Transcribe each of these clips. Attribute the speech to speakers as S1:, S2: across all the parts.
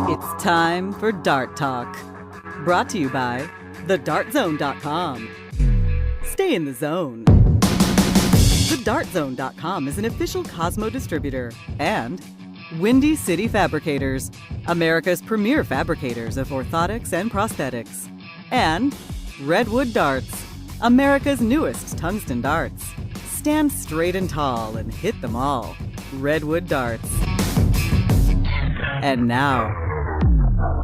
S1: It's time for Dart Talk. Brought to you by thedartzone.com. Stay in the zone. Thedartzone.com is an official Cosmo distributor and Windy City Fabricators, America's premier fabricators of orthotics and prosthetics. And Redwood Darts, America's newest tungsten darts. Stand straight and tall and hit them all. Redwood Darts. And now,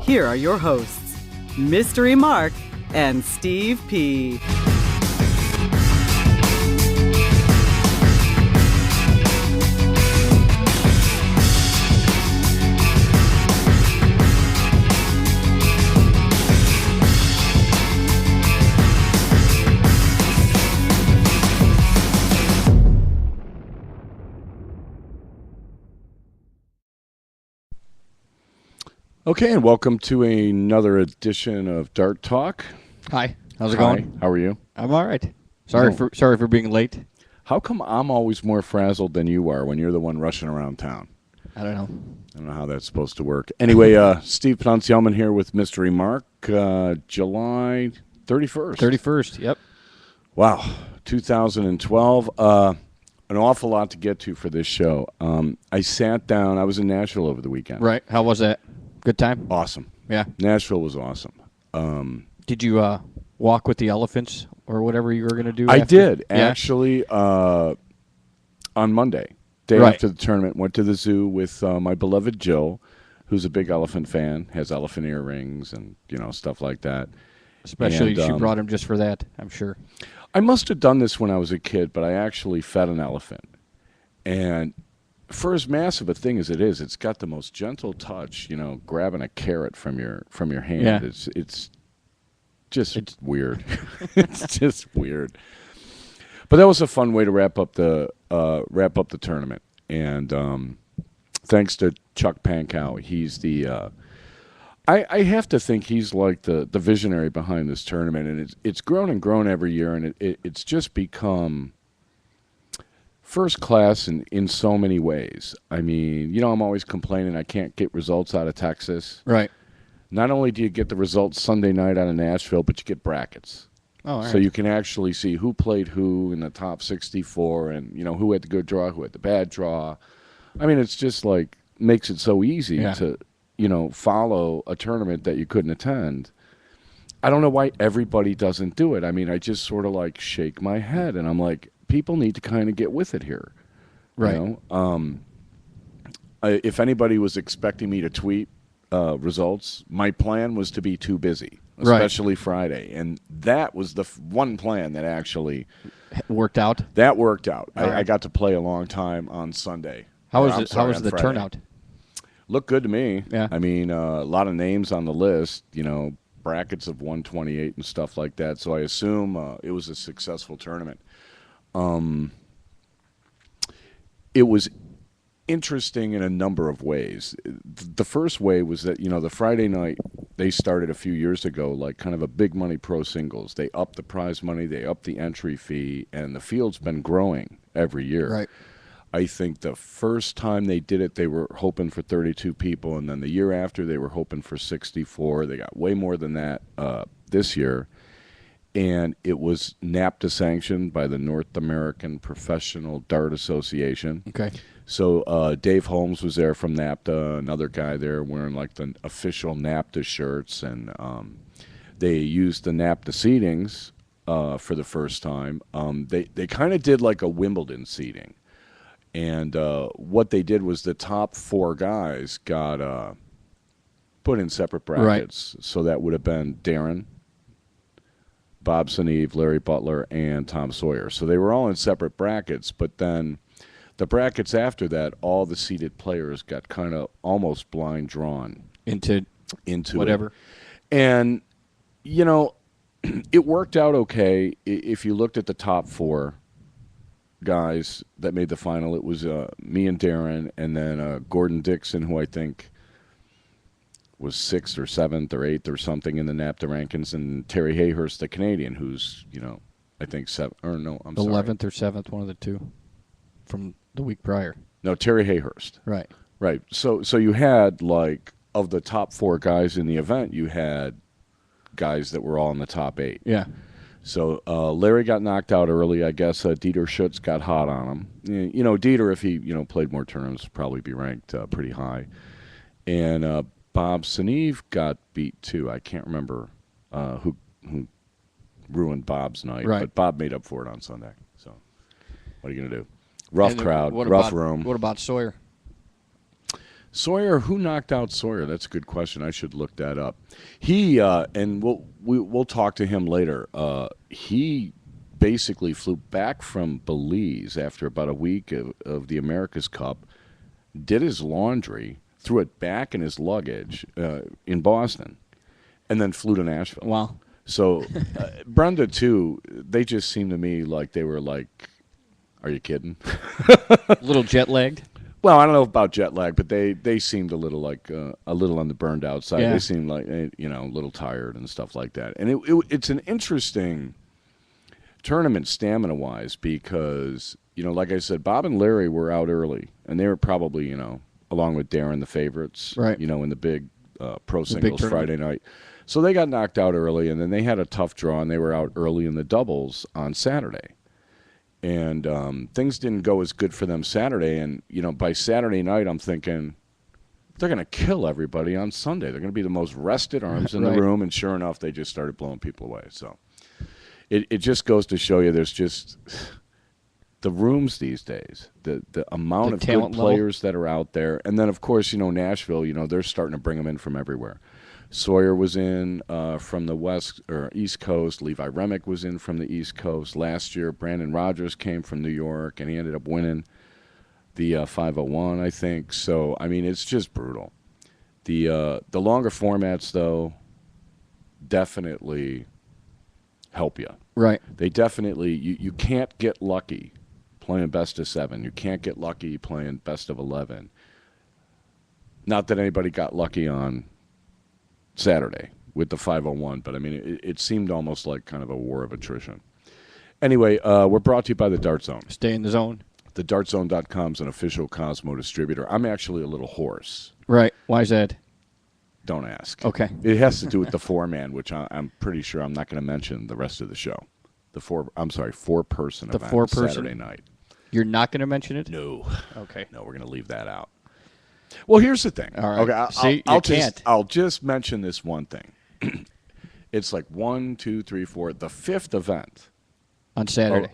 S1: here are your hosts, Mystery Mark and Steve P.
S2: Okay, and welcome to another edition of Dart Talk.
S3: Hi, how's it going?
S2: How are you?
S3: I'm all right. Sorry for being late.
S2: How come I'm always more frazzled than you are when you're the one rushing around town?
S3: I don't know.
S2: I don't know how that's supposed to work. Anyway, Steve Poncielman here with Mystery Mark, July 31st.
S3: 31st, yep.
S2: Wow, 2012. An awful lot to get to for this show. I sat down. I was in Nashville over the weekend.
S3: Right. How was that? Good time?
S2: Awesome.
S3: Yeah.
S2: Nashville was awesome.
S3: Did you walk with the elephants or whatever you were going to do?
S2: I
S3: after?
S2: did,
S3: Yeah?
S2: actually, on Monday, day
S3: Right.
S2: after the tournament, went to the zoo with my beloved Jill, who's a big elephant fan, has elephant earrings and, stuff like that.
S3: Especially
S2: And,
S3: she brought him just for that, I'm sure.
S2: I must have done this when I was a kid, but I actually fed an elephant. And for as massive a thing as it is, it's got the most gentle touch, grabbing a carrot from your hand.
S3: Yeah.
S2: It's just weird. It's just weird. But that was a fun way to wrap up the tournament. And thanks to Chuck Pankow, he's the I have to think he's like the visionary behind this tournament, and it's grown and grown every year, and it's just become first class in so many ways. I mean, I'm always complaining I can't get results out of Texas.
S3: Right.
S2: Not only do you get the results Sunday night out of Nashville, but you get brackets.
S3: Oh, all right.
S2: So you can actually see who played who in the top 64 and, who had the good draw, who had the bad draw. I mean, it's just like makes it so easy to, follow a tournament that you couldn't attend. I don't know why everybody doesn't do it. I mean, I just sort of like shake my head and I'm like, people need to kind of get with it here.
S3: Right.
S2: If anybody was expecting me to tweet results, my plan was to be too busy, especially Friday. And that was the one plan that actually
S3: worked out.
S2: That worked out.
S3: Right.
S2: I got to play a long time on Sunday.
S3: How was it? How was
S2: on
S3: the
S2: Friday.
S3: turnout?
S2: Looked good to me.
S3: Yeah.
S2: I mean, a lot of names on the list, brackets of 128 and stuff like that. So I assume it was a successful tournament. It was interesting in a number of ways. The first way was that, the Friday night, they started a few years ago, like kind of a big money pro singles. They upped the prize money, they upped the entry fee, and the field's been growing every year.
S3: Right.
S2: I think the first time they did it, they were hoping for 32 people, and then the year after, they were hoping for 64. They got way more than that this year. And it was NAPTA sanctioned by the North American Professional Dart Association.
S3: Okay.
S2: So Dave Holmes was there from NAPTA, another guy there wearing like the official NAPTA shirts, and they used the NAPTA seedings for the first time. They kind of did like a Wimbledon seeding, and what they did was the top four guys got put in separate brackets. Right. So that would have been Darren, Bob Seneve, Larry Butler, and Tom Sawyer. So they were all in separate brackets, but then the brackets after that, all the seeded players got kind of almost blind drawn into
S3: whatever.
S2: It. And, it worked out okay. If you looked at the top four guys that made the final, it was me and Darren, and then Gordon Dixon, who I think was 6th or 7th or 8th or something in the NAPTA rankings, and Terry Hayhurst, the Canadian, who's, I think 7th, or no, I'm sorry.
S3: 11th or 7th, one of the two from the week prior.
S2: No, Terry Hayhurst.
S3: Right.
S2: Right. So you had, like, of the top 4 guys in the event, you had guys that were all in the top 8.
S3: Yeah.
S2: So Larry got knocked out early. I guess Dieter Schutz got hot on him. You know, Dieter, if he played more tournaments, would probably be ranked pretty high. And Bob Seneve got beat too. I can't remember who ruined Bob's night,
S3: right.
S2: but Bob made up for it on Sunday. So what are you gonna do? Rough
S3: And
S2: crowd,
S3: what
S2: rough
S3: about,
S2: room.
S3: What about Sawyer?
S2: Sawyer, who knocked out Sawyer? That's a good question. I should look that up. He and we'll talk to him later. He basically flew back from Belize after about a week of the America's Cup, did his laundry, threw it back in his luggage in Boston, and then flew to Nashville.
S3: Wow.
S2: So Brenda too. They just seemed to me like they were like, "Are you kidding?"
S3: A little jet lagged.
S2: Well, I don't know about jet lag, but they seemed a little like a little on the burned out side.
S3: Yeah.
S2: They seemed like a little tired and stuff like that. And it's an interesting tournament stamina wise because like I said, Bob and Larry were out early, and they were probably along with Darren the favorites,
S3: right?
S2: In the big pro singles Friday night. So they got knocked out early, and then they had a tough draw, and they were out early in the doubles on Saturday. And things didn't go as good for them Saturday. And, by Saturday night, I'm thinking they're going to kill everybody on Sunday. They're going to be the most rested arms in
S3: right.
S2: the room. And sure enough, they just started blowing people away. So it just goes to show you there's just the rooms these days, the amount of good players that are out there. And then, of course, Nashville, they're starting to bring them in from everywhere. Sawyer was in from the west or east coast. Levi Remick was in from the east coast. Last year, Brandon Rogers came from New York, and he ended up winning the 501, I think. So, I mean, it's just brutal. The longer formats, though, definitely help you.
S3: Right.
S2: They definitely you can't get lucky playing best of 7. You can't get lucky playing best of 11. Not that anybody got lucky on Saturday with the 501, but I mean it seemed almost like kind of a war of attrition. Anyway, we're brought to you by the Dart Zone.
S3: Stay in the zone.
S2: TheDartZone.com is an official Cosmo distributor. I'm actually a little hoarse.
S3: Right. Why is that?
S2: Don't ask.
S3: Okay.
S2: It has to do with the 4-man, which I'm pretty sure I'm not going to mention the rest of the show. The 4-person event.
S3: The 4-person
S2: Saturday night.
S3: You're not going to mention it?
S2: No.
S3: Okay.
S2: No, we're going to leave that out. Well, here's the thing.
S3: All right.
S2: Okay,
S3: See,
S2: I'll just mention this one thing. It's like 1, 2, 3, 4. The 5th event
S3: on Saturday.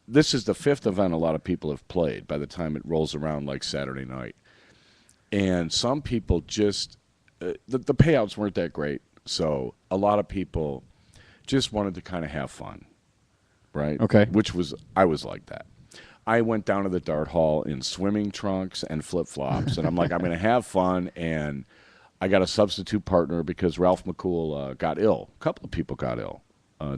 S2: This is the 5th event a lot of people have played by the time it rolls around like Saturday night. And some people just the payouts weren't that great, so a lot of people just wanted to kind of have fun, right?
S3: Okay.
S2: I was like that. I went down to the dart hall in swimming trunks and flip-flops, and I'm like, I'm going to have fun, and I got a substitute partner because Ralph McCool got ill. A couple of people got ill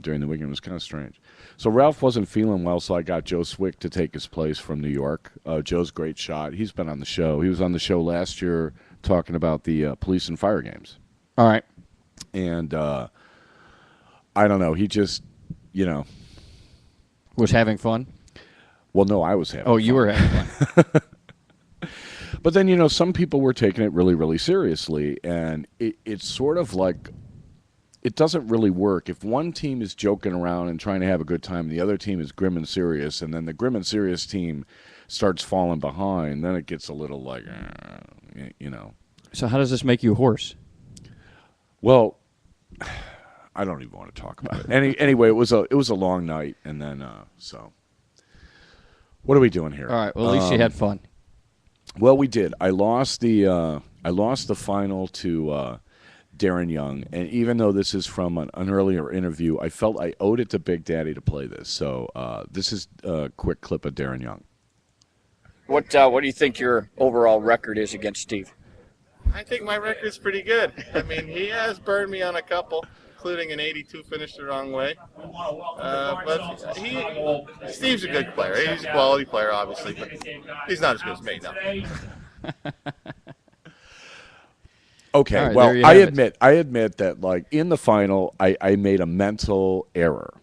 S2: during the weekend. It was kind of strange. So Ralph wasn't feeling well, so I got Joe Swick to take his place from New York. Joe's a great shot. He's been on the show. He was on the show last year talking about the police and fire games.
S3: All right.
S2: And I don't know. He just,
S3: was having fun?
S2: Well, no, I was having fun.
S3: Oh, you were having fun.
S2: But then, some people were taking it really, really seriously, and it's sort of like it doesn't really work. If one team is joking around and trying to have a good time, and the other team is grim and serious, and then the grim and serious team starts falling behind, then it gets a little like,
S3: So how does this make you hoarse?
S2: Well, I don't even want to talk about it. Anyway, it was a long night, and then so what are we doing here?
S3: All right. Well, at least you had fun.
S2: Well, we did. I lost the final to Darren Young, and even though this is from an earlier interview, I felt I owed it to Big Daddy to play this. So this is a quick clip of Darren Young.
S4: What do you think your overall record is against Steve?
S5: I think my record's pretty good. I mean, he has burned me on a couple, including an 82 finished the wrong way. But Steve's a good player. He's a quality player, obviously, but he's not as good as me, no.
S2: Okay,
S3: right,
S2: well, I admit that, like, in the final, I made a mental error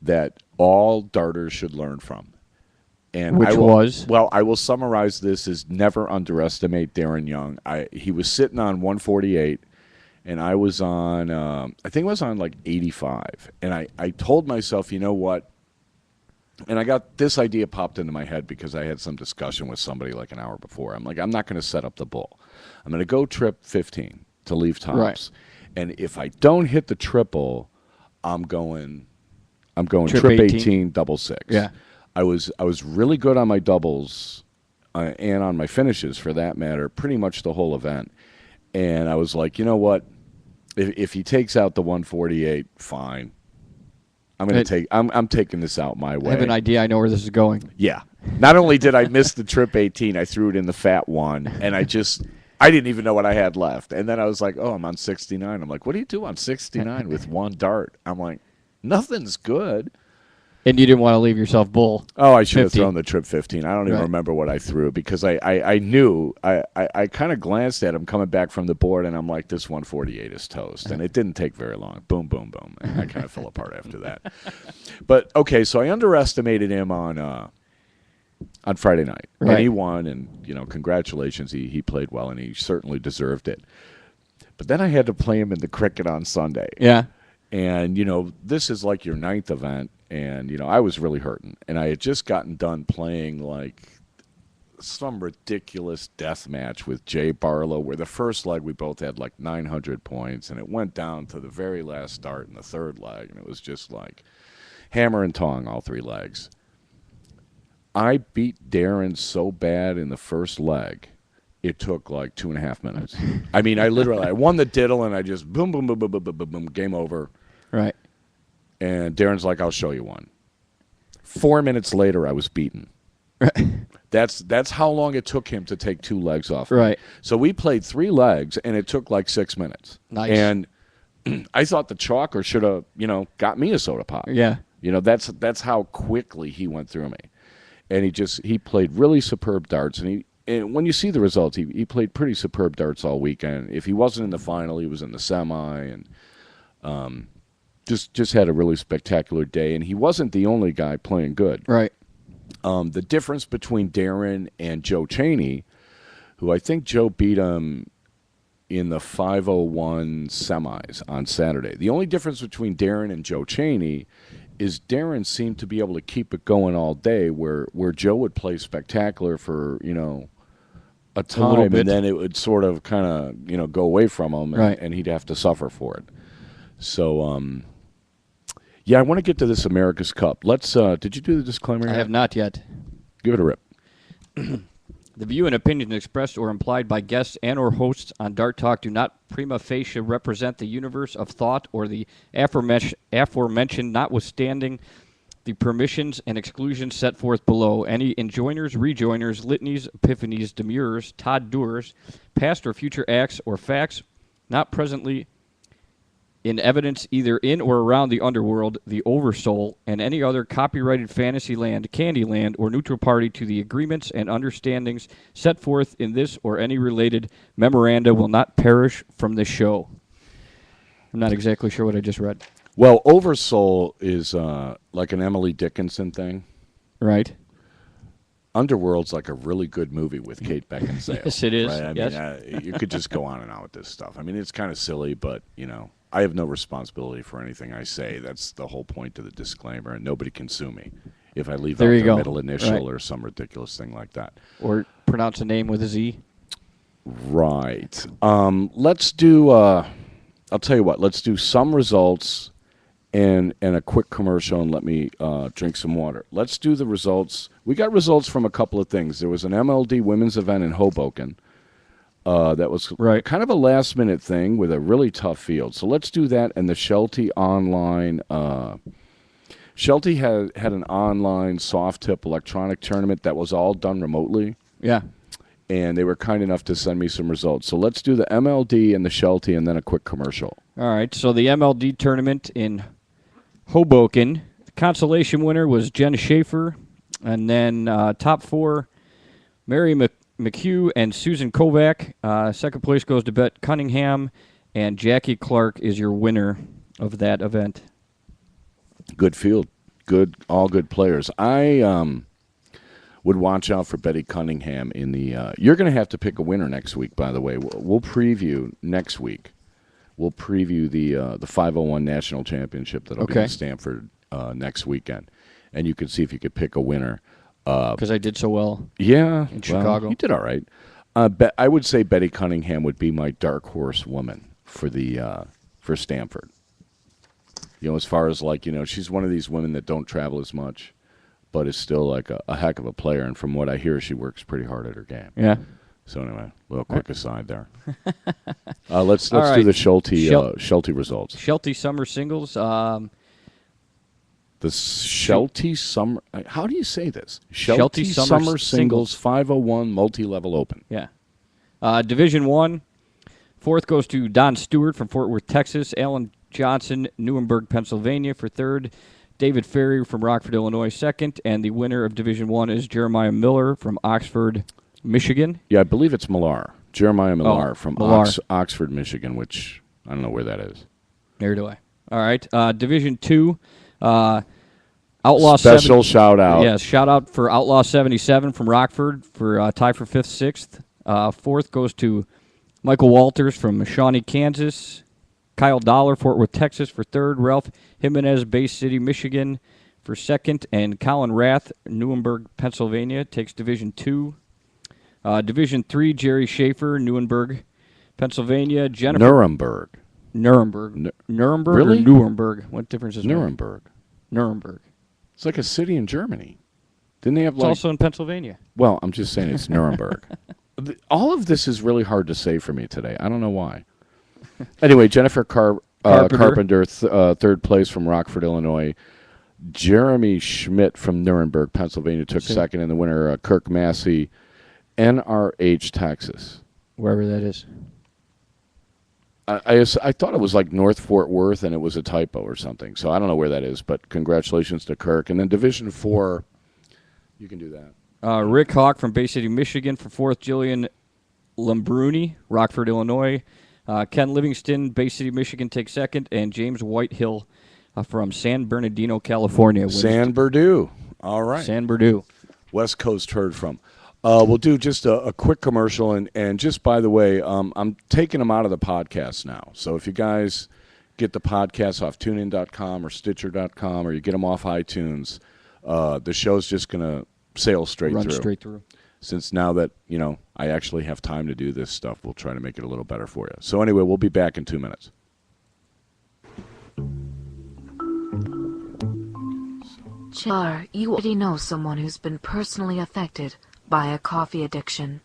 S2: that all darters should learn from. And
S3: Which was?
S2: Well, I will summarize this as never underestimate Darren Young. He was sitting on 148, and I was on, I think I was on like 85. And I told myself, you know what? And I got this idea popped into my head because I had some discussion with somebody like an hour before. I'm like, I'm not going to set up the bull. I'm going to go trip 15 to leave tops.
S3: Right.
S2: And if I don't hit the triple, I'm going trip 18 double six.
S3: Yeah.
S2: I was really good on my doubles and on my finishes, for that matter, pretty much the whole event. And I was like, you know what? If he takes out the 148, fine. I'm taking this out my way.
S3: I have an idea. I know where this is going.
S2: Yeah. Not only did I miss the trip 18, I threw it in the fat one, and I didn't even know what I had left. And then I was like, oh, I'm on 69. I'm like, what do you do on 69 with one dart? I'm like, nothing's good.
S3: And you didn't want to leave yourself bull.
S2: Oh, I should
S3: 50.
S2: have thrown the trip 15. I don't even remember what I threw because I knew. I kind of glanced at him coming back from the board, and I'm like, this 148 is toast. And it didn't take very long. Boom, boom, boom. And I kind of fell apart after that. But, okay, so I underestimated him on Friday night.
S3: Right.
S2: And he won, and, congratulations. He played well, and he certainly deserved it. But then I had to play him in the cricket on Sunday.
S3: Yeah.
S2: And, this is like your 9th event. And, I was really hurting. And I had just gotten done playing, like, some ridiculous death match with Jay Barlow, where the first leg we both had, like, 900 points. And it went down to the very last start in the third leg. And it was just, like, hammer and tong all 3 legs. I beat Darren so bad in the first leg, it took, like, 2.5 minutes. I mean, I won the diddle, and I just boom, boom, boom, boom, boom, boom, boom, boom, game over.
S3: Right.
S2: And Darren's like, I'll show you one. 4 minutes later, I was beaten. That's how long it took him to take 2 legs off.
S3: Right.
S2: So we played 3 legs, and it took like 6 minutes.
S3: Nice.
S2: And I thought the chalker should have, got me a soda pop.
S3: Yeah.
S2: That's how quickly he went through me. And he played really superb darts. And when you see the results, he played pretty superb darts all weekend. If he wasn't in the final, he was in the semi, and just had a really spectacular day. And he wasn't the only guy playing good.
S3: Right.
S2: The difference between Darren and Joe Cheney, who I think Joe beat him in the 501 semis on Saturday. The only difference between Darren and Joe Cheney is Darren seemed to be able to keep it going all day, where Joe would play spectacular for, a time, and then it would sort of kind of, go away from him, and he'd have to suffer for it. So, yeah, I want to get to this America's Cup. Let's. Did you do the disclaimer?
S3: I have not yet.
S2: Give it a rip.
S3: The view and opinions expressed or implied by guests and or hosts on Dart Talk do not prima facie represent the universe of thought or the aforementioned, notwithstanding the permissions and exclusions set forth below. Any enjoiners, rejoiners, litanies, epiphanies, demurs, Todd Doers, past or future acts or facts not presently in evidence either in or around the underworld, the oversoul, and any other copyrighted fantasy land, candy land, or neutral party to the agreements and understandings set forth in this or any related memoranda will not perish from this show. I'm not exactly sure what I just read.
S2: Well, Oversoul is like an Emily Dickinson thing.
S3: Right.
S2: Underworld's like a really good movie with Kate Beckinsale.
S3: Yes, it is.
S2: Right? I mean, you could just go on and on with this stuff. I mean, it's kind of silly, but, I have no responsibility for anything I say. That's the whole point of the disclaimer, and nobody can sue me if I leave out their middle initial or some ridiculous thing like that.
S3: Or pronounce a name with a Z.
S2: Right. Let's do, I'll tell you what, let's do some results and a quick commercial, and let me drink some water. Let's do the results. We got results from a couple of things. There was an MLD women's event in Hoboken. That was kind of a last-minute thing with a really tough field. So let's do that. And the Shelti Online. Shelti had an online soft-tip electronic tournament that was all done remotely.
S3: Yeah.
S2: And they were kind enough to send me some results. So let's do the MLD and the Shelti, and then a quick commercial.
S3: All right. So the MLD tournament in Hoboken, the consolation winner was Jen Schaefer. And then top 4, Mary McHugh and Susan Kovac. Second place goes to Bet Cunningham, and Jackie Clark is your winner of that event.
S2: Good field. All good players. would watch out for Betty Cunningham in the. You're going to have to pick a winner next week. By the way, we'll preview next week. We'll preview the 501 National Championship that'll be in Stamford next weekend, and you can see if you could pick a winner.
S3: Because I did so well.
S2: Yeah,
S3: in Chicago,
S2: you did all right. I would say Betty Cunningham would be my dark horse woman for Stamford. As far as she's one of these women that don't travel as much, but is still like a heck of a player. And from what I hear, she works pretty hard at her game.
S3: Yeah.
S2: So anyway, a little quick aside there. Let's do the Shelti results.
S3: Shelti Summer Singles.
S2: The Shelti Summer. How do you say this?
S3: Shelti
S2: Summer Singles 501 Multi-Level Open.
S3: Yeah. Division 1. Fourth goes to Don Stewart from Fort Worth, Texas. Alan Johnson, Newburgh, Pennsylvania for third. David Ferry from Rockford, Illinois, second. And the winner of Division 1 is Jeremiah Miller from Oxford, Michigan.
S2: Yeah, I believe it's Millar. Jeremiah Millar from Oxford, Michigan, which I don't know where that is.
S3: Neither do I. All right. Division 2. Outlaw
S2: Special shout out.
S3: Yes, shout out for Outlaw 77 from Rockford for tie for 5th, 6th. Fourth goes to Michael Walters from Shawnee, Kansas. Kyle Dollar, Fort Worth, Texas for third. Ralph Jimenez, Bay City, Michigan for second. And Colin Rath, Newburgh, Pennsylvania, takes Division 2. Division 3, Jerry Schaefer, Newburgh, Pennsylvania.
S2: Nuremberg.
S3: Nuremberg
S2: Really?
S3: Or Nuremberg? What difference is
S2: Nuremberg?
S3: Nuremberg.
S2: It's like a city in Germany. Didn't they have
S3: It's also in Pennsylvania.
S2: Well, I'm just saying it's Nuremberg. All of this is really hard to say for me today. I don't know why. Anyway, Jennifer Carpenter, third place from Rockford, Illinois. Jeremy Schmidt from Nuremberg, Pennsylvania, took second. And the winner, Kirk Massey, NRH, Texas.
S3: Wherever that is.
S2: I thought it was like North Fort Worth, and it was a typo or something. So I don't know where that is, but congratulations to Kirk. And then Division 4, you can do that.
S3: Rick Hawk from Bay City, Michigan for fourth. Jillian Lambruni, Rockford, Illinois. Ken Livingston, Bay City, Michigan, takes second. And James Whitehill from San Bernardino, California.
S2: San Berdue. All right.
S3: San Berdue.
S2: West Coast heard from. We'll do just a quick commercial, and just by the way, I'm taking them out of the podcast now. So if you guys get the podcast off TuneIn.com or Stitcher.com, or you get them off iTunes, the show's just going to sail
S3: Run straight through.
S2: Since now that, I actually have time to do this stuff, we'll try to make it a little better for you. So anyway, we'll be back in 2 minutes.
S6: Char, you already know someone who's been personally affected by a coffee addiction.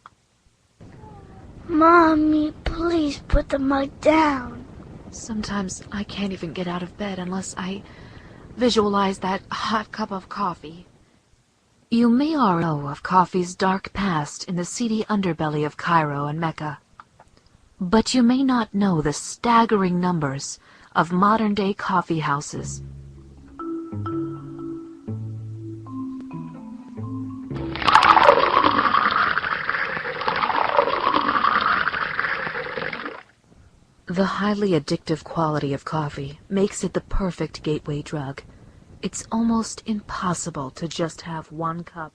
S7: Mommy, please put the mug down.
S6: Sometimes I can't even get out of bed unless I visualize that hot cup of coffee. You may already know of coffee's dark past in the seedy underbelly of Cairo and Mecca. But you may not know the staggering numbers of modern-day coffee houses. The highly addictive quality of coffee makes it the perfect gateway drug. It's almost impossible to just have one cup.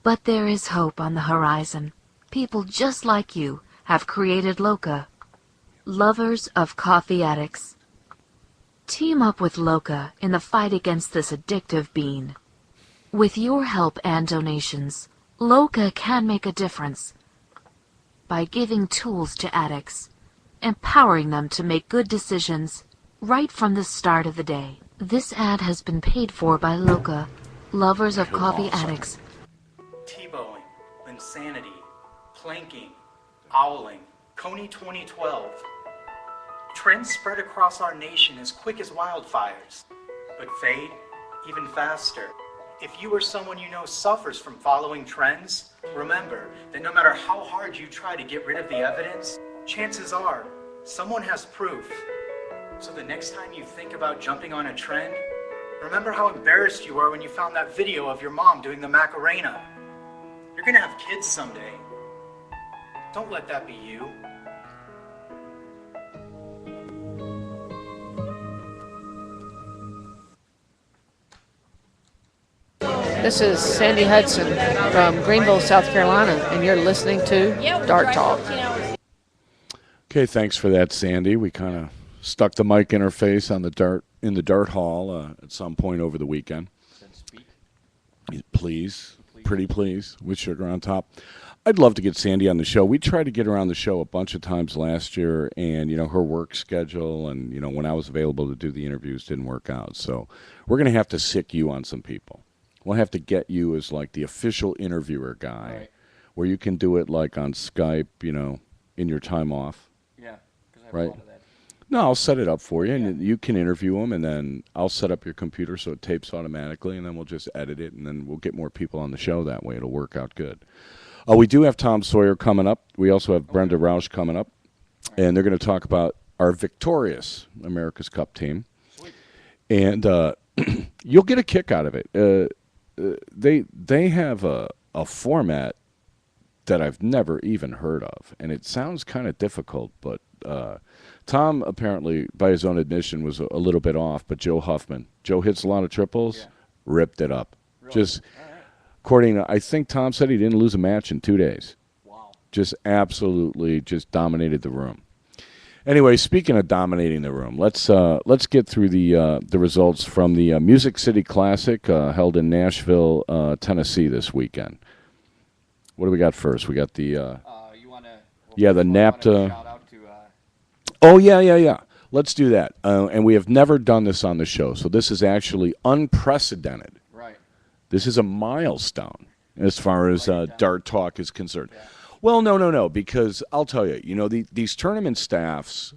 S6: But there is hope on the horizon. People just like you have created Loca, lovers of coffee addicts. Team up with Loca in the fight against this addictive bean. With your help and donations, Loca can make a difference by giving tools to addicts, empowering them to make good decisions right from the start of the day. This ad has been paid for by Loca, lovers of coffee addicts.
S8: T-bowing, insanity, planking, owling, Coney 2012. Trends spread across our nation as quick as wildfires, but fade even faster. If you or someone you know suffers from following trends, remember that no matter how hard you try to get rid of the evidence, chances are someone has proof. So the next time you think about jumping on a trend, remember how embarrassed you were when you found that video of your mom doing the Macarena. You're gonna have kids someday. Don't let that be you.
S9: This is Sandy Hudson from Greenville, South Carolina, and you're listening to Dart Talk.
S2: Okay, thanks for that, Sandy. We kind of stuck the mic in her face on the dart hall at some point over the weekend. Please, pretty please, with sugar on top. I'd love to get Sandy on the show. We tried to get her on the show a bunch of times last year, and, her work schedule and, when I was available to do the interviews didn't work out. So we're going to have to sick you on some people. We'll have to get you as, like, the official interviewer guy, right, where you can do it, like, on Skype, in your time off.
S3: Yeah, because I have
S2: right?
S3: a lot of that.
S2: No, I'll set it up for you, and you can interview them, and then I'll set up your computer so it tapes automatically, and then we'll just edit it, and then we'll get more people on the show that way. It'll work out good. We do have Tom Sawyer coming up. We also have Brenda Roush coming up, and they're going to talk about our victorious America's Cup team. Sweet. And you'll get a kick out of it. They have a format that I've never even heard of, and it sounds kind of difficult, but Tom apparently, by his own admission, was a little bit off, but Joe Huffman. Joe hits a lot of triples, ripped it up.
S3: Really?
S2: Just according to, I think Tom said he didn't lose a match in 2 days.
S3: Wow.
S2: Just absolutely just dominated the room. Anyway, speaking of dominating the room, let's get through the results from the Music City Classic held in Nashville, Tennessee this weekend. What do we got first? We got the
S3: You wanna,
S2: the NAPTA.
S3: Shout out to,
S2: Oh, yeah. Let's do that. And we have never done this on the show, so this is actually unprecedented.
S3: right.
S2: This is a milestone as far as Dart Talk is concerned. Yeah. Well, no, because I'll tell you, these tournament staffs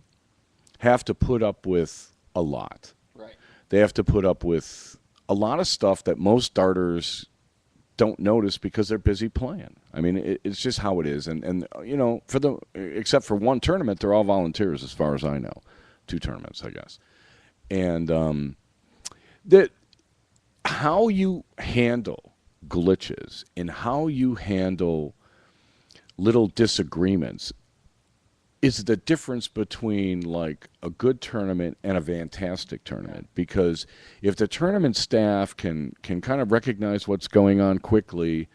S2: have to put up with a lot.
S3: Right.
S2: They have to put up with a lot of stuff that most darters don't notice because they're busy playing. I mean, it's just how it is. And except for one tournament, they're all volunteers as far as I know. 2 tournaments, I guess. And how you handle glitches and how you handle little disagreements is the difference between, like, a good tournament and a fantastic tournament. Because if the tournament staff can kind of recognize what's going on quickly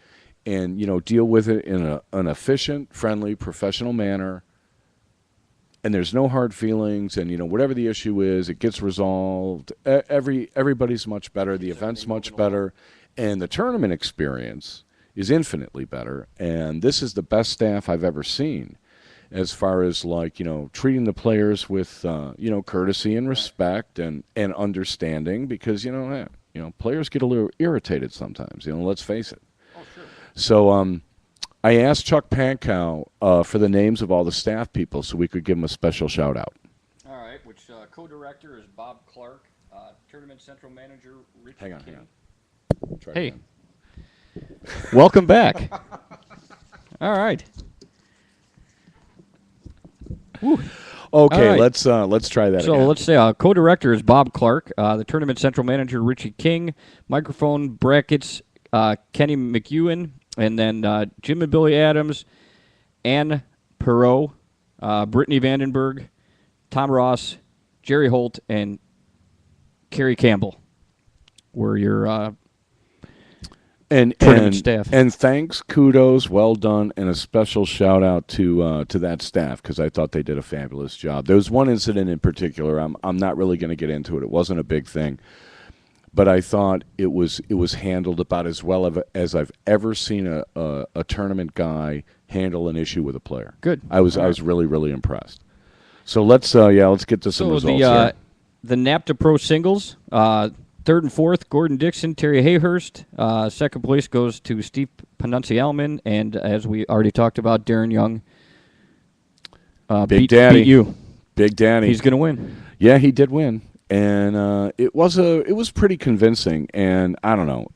S2: and, deal with it in an efficient, friendly, professional manner, and there's no hard feelings, and, whatever the issue is, it gets resolved, everybody's much better, the event's much better, and the tournament experience is infinitely better. And this is the best staff I've ever seen, as far as, like, treating the players with, courtesy and respect and understanding, because, players get a little irritated sometimes, let's face it.
S3: Oh, sure.
S2: So I asked Chuck Pankow for the names of all the staff people so we could give them a special shout-out.
S3: All right, which co-director is Bob Clark, tournament central manager Richard
S2: Hang on.
S3: King. Hey. Welcome back. All right. Whew.
S2: Okay,
S3: right.
S2: let's try that
S3: So
S2: again.
S3: let's say co-director is Bob Clark, the tournament central manager Richie King, microphone brackets Kenny McEwen, and then Jim and Billy Adams, Ann Perot, Brittany Vandenberg, Tom Ross, Jerry Holt, and Kerry Campbell were your tournament staff.
S2: And thanks, kudos, well done, and a special shout out to that staff, because I thought they did a fabulous job. There was one incident in particular. I'm not really going to get into it. It wasn't a big thing, but I thought it was handled about as well as I've ever seen a tournament guy handle an issue with a player.
S3: Good.
S2: I was really, really impressed. So let's get to some results here.
S3: The NAPTA Pro Singles. Third and fourth, Gordon Dixon, Terry Hayhurst. Second place goes to Steve Panuncialman, and as we already talked about, Darren Young.
S2: Big Daddy.
S3: Beat you.
S2: Big Daddy.
S3: He's going to win.
S2: Yeah, he did win, and it was pretty convincing. And I don't know,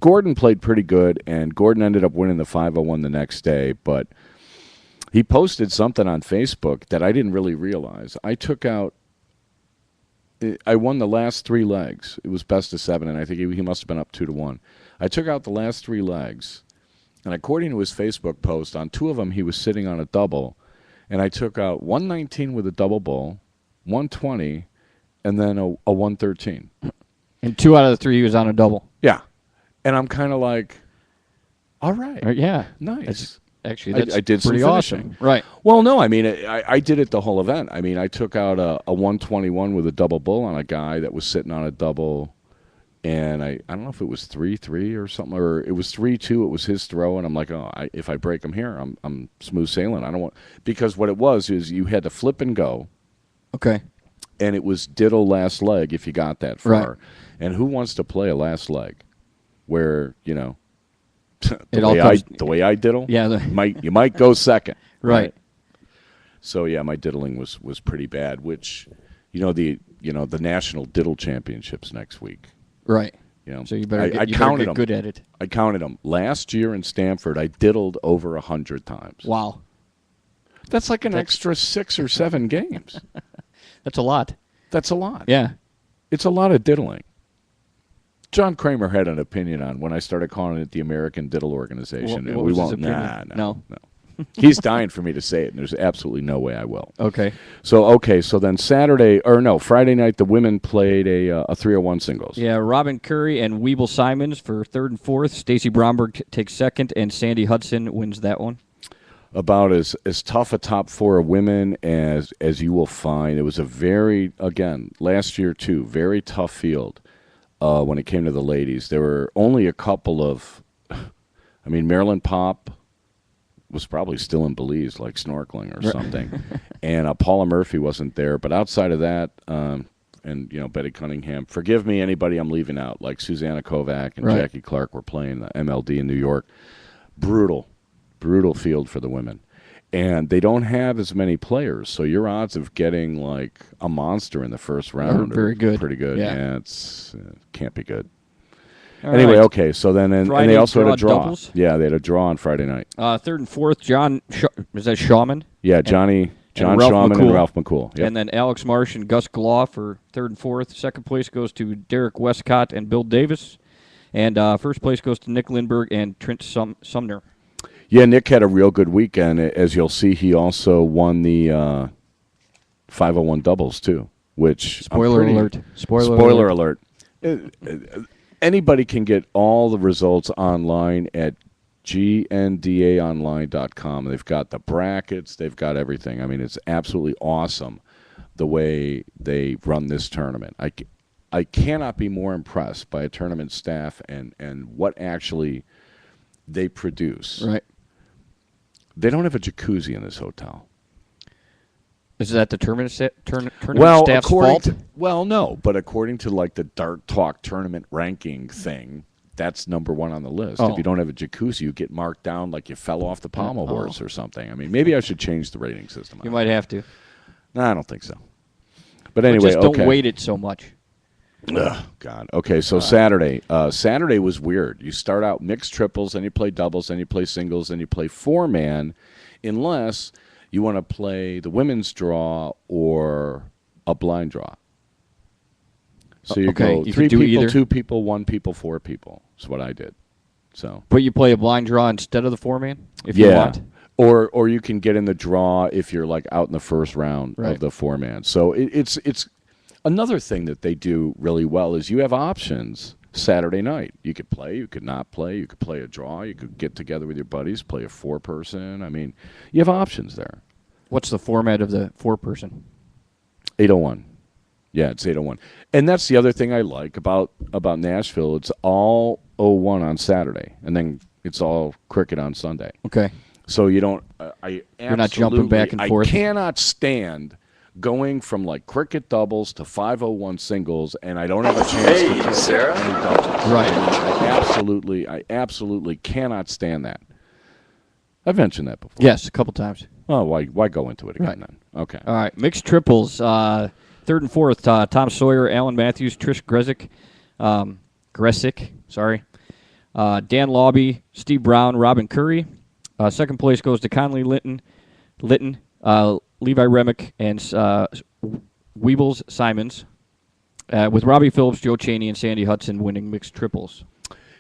S2: Gordon played pretty good, and Gordon ended up winning the 501 the next day. But he posted something on Facebook that I didn't really realize. I won the last 3 legs. It was best of 7, and I think he must have been up 2-1. I took out the last 3 legs, and according to his Facebook post, on 2 of them he was sitting on a double, and I took out 119 with a double bull, 120, and then a 113.
S3: And 2 out of the 3 he was on a double.
S2: Yeah. And I'm kind of like, all right.
S3: Yeah.
S2: Nice.
S3: That's
S2: I did some
S3: pretty
S2: finishing.
S3: awesome. Right.
S2: Well, no, I mean, I did it the whole event. I mean, I took out a 121 with a double bull on a guy that was sitting on a double, and I don't know if it was 3-3 or something, or it was 3-2. It was his throw, and I'm like, if I break him here, I'm smooth sailing. I don't want, because what it was is you had to flip and go.
S3: Okay.
S2: And it was diddle last leg if you got that far.
S3: Right.
S2: And who wants to play a last leg where, the way I diddle, you might go second.
S3: Right.
S2: So yeah, my diddling was pretty bad, which the national diddle championships next week.
S3: Right. So you better get good at it.
S2: I counted them. Last year in Stanford, I diddled over 100 times.
S3: Wow.
S2: That's like an extra 6 or 7 games.
S3: That's a lot.
S2: That's a lot.
S3: Yeah.
S2: It's a lot of diddling. John Kramer had an opinion on when I started calling it the American Diddle Organization.
S3: What was his opinion?
S2: No. He's dying for me to say it, and there's absolutely no way I will.
S3: Okay.
S2: So then Friday night, the women played a 301 singles.
S3: Yeah, Robin Curry and Weeble Simons for third and fourth. Stacy Bromberg takes second, and Sandy Hudson wins that one.
S2: About as tough a top 4 of women as you will find. It was last year too, very tough field when it came to the ladies. There were only a couple of, Marilyn Pop was probably still in Belize, like snorkeling or something. And Paula Murphy wasn't there. But outside of that, and Betty Cunningham, forgive me, anybody I'm leaving out, like Susanna Kovac and Jackie Clark were playing the MLD in New York. Brutal field for the women. And they don't have as many players, so your odds of getting like a monster in the first round are pretty good. Yeah, it's can't be good. Anyway, okay, so then and they also had a draw. Doubles? Yeah, they had a draw on Friday night.
S3: Third and fourth, is that Shawman?
S2: Yeah, John Shawman and Ralph McCool. Yep.
S3: And then Alex Marsh and Gus Glaw for third and fourth. Second place goes to Derek Westcott and Bill Davis. And first place goes to Nick Lindbergh and Trent Sumner.
S2: Yeah, Nick had a real good weekend. As you'll see, he also won the 501 doubles, too, which...
S3: Spoiler alert.
S2: Spoiler alert. Anybody can get all the results online at gndaonline.com. They've got the brackets. They've got everything. It's absolutely awesome the way they run this tournament. I cannot be more impressed by a tournament staff and what actually they produce.
S3: Right.
S2: They don't have a jacuzzi in this hotel.
S3: Is that the tournament staff's fault?
S2: No, but according to like the Dart Talk tournament ranking thing, that's number 1 on the list. If you don't have a jacuzzi, you get marked down like you fell off the pommel horse or something. Maybe I should change the rating system.
S3: You might have to.
S2: No, I don't think so. But anyway,
S3: just don't weight it so much.
S2: Ugh, God. Okay, so Saturday. Saturday was weird. You start out mixed triples, then you play doubles, then you play singles, then you play 4-man, unless you want to play the women's draw or a blind draw. So you go 3 people, either. 2 people, 1 people, 4 people. That's what I did. So.
S3: But you play a blind draw instead of the 4-man if you want?
S2: Or you can get in the draw if you're like out in the first round of the 4-man. So it's another thing that they do really well is you have options Saturday night. You could play, you could not play, you could play a draw, you could get together with your buddies, play a 4-person. You have options there.
S3: What's the format of the 4-person?
S2: 801. Yeah, it's 801. And that's the other thing I like about Nashville. It's all 01 on Saturday, and then it's all cricket on Sunday.
S3: Okay.
S2: So you don't
S3: you're not jumping back and forth.
S2: I cannot stand going from like cricket doubles to 501 singles, and I don't have a chance to play
S10: Sarah.
S2: any doubles.
S3: Right.
S2: I absolutely cannot stand that. I've mentioned that before.
S3: Yes, a couple times.
S2: Oh, why go into it again then? Okay.
S3: All right, mixed triples. Third and fourth, Tom Sawyer, Alan Matthews, Trish Gressick, Dan Lobby, Steve Brown, Robin Curry. Second place goes to Conley Litton, Levi Remick, and Weebles Simons, with Robbie Phillips, Joe Chaney, and Sandy Hudson winning mixed triples.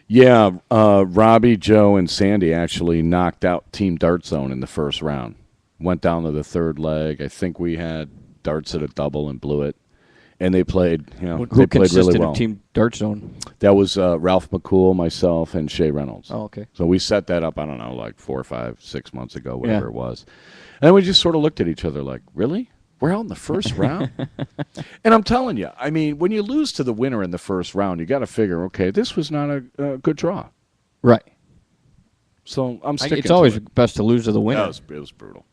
S2: Yeah, Robbie, Joe, and Sandy actually knocked out Team Dart Zone in the first round. Went down to the third leg. I think we had darts at a double and blew it. And they played,
S3: Who
S2: they played
S3: consisted
S2: really well.
S3: of Team Dart Zone?
S2: That was Ralph McCool, myself, and Shea Reynolds.
S3: Oh, okay.
S2: So we set that up, I don't know, like 4 or 5, 6 months ago, whatever it was. And we just sort of looked at each other like, really? We're out in the first round? And I'm telling you, I mean, when you lose to the winner in the first round, you got to figure, okay, this was not a good draw.
S3: Right.
S2: So I'm sticking
S3: It's always
S2: to it.
S3: best to lose to the winner.
S2: It was brutal.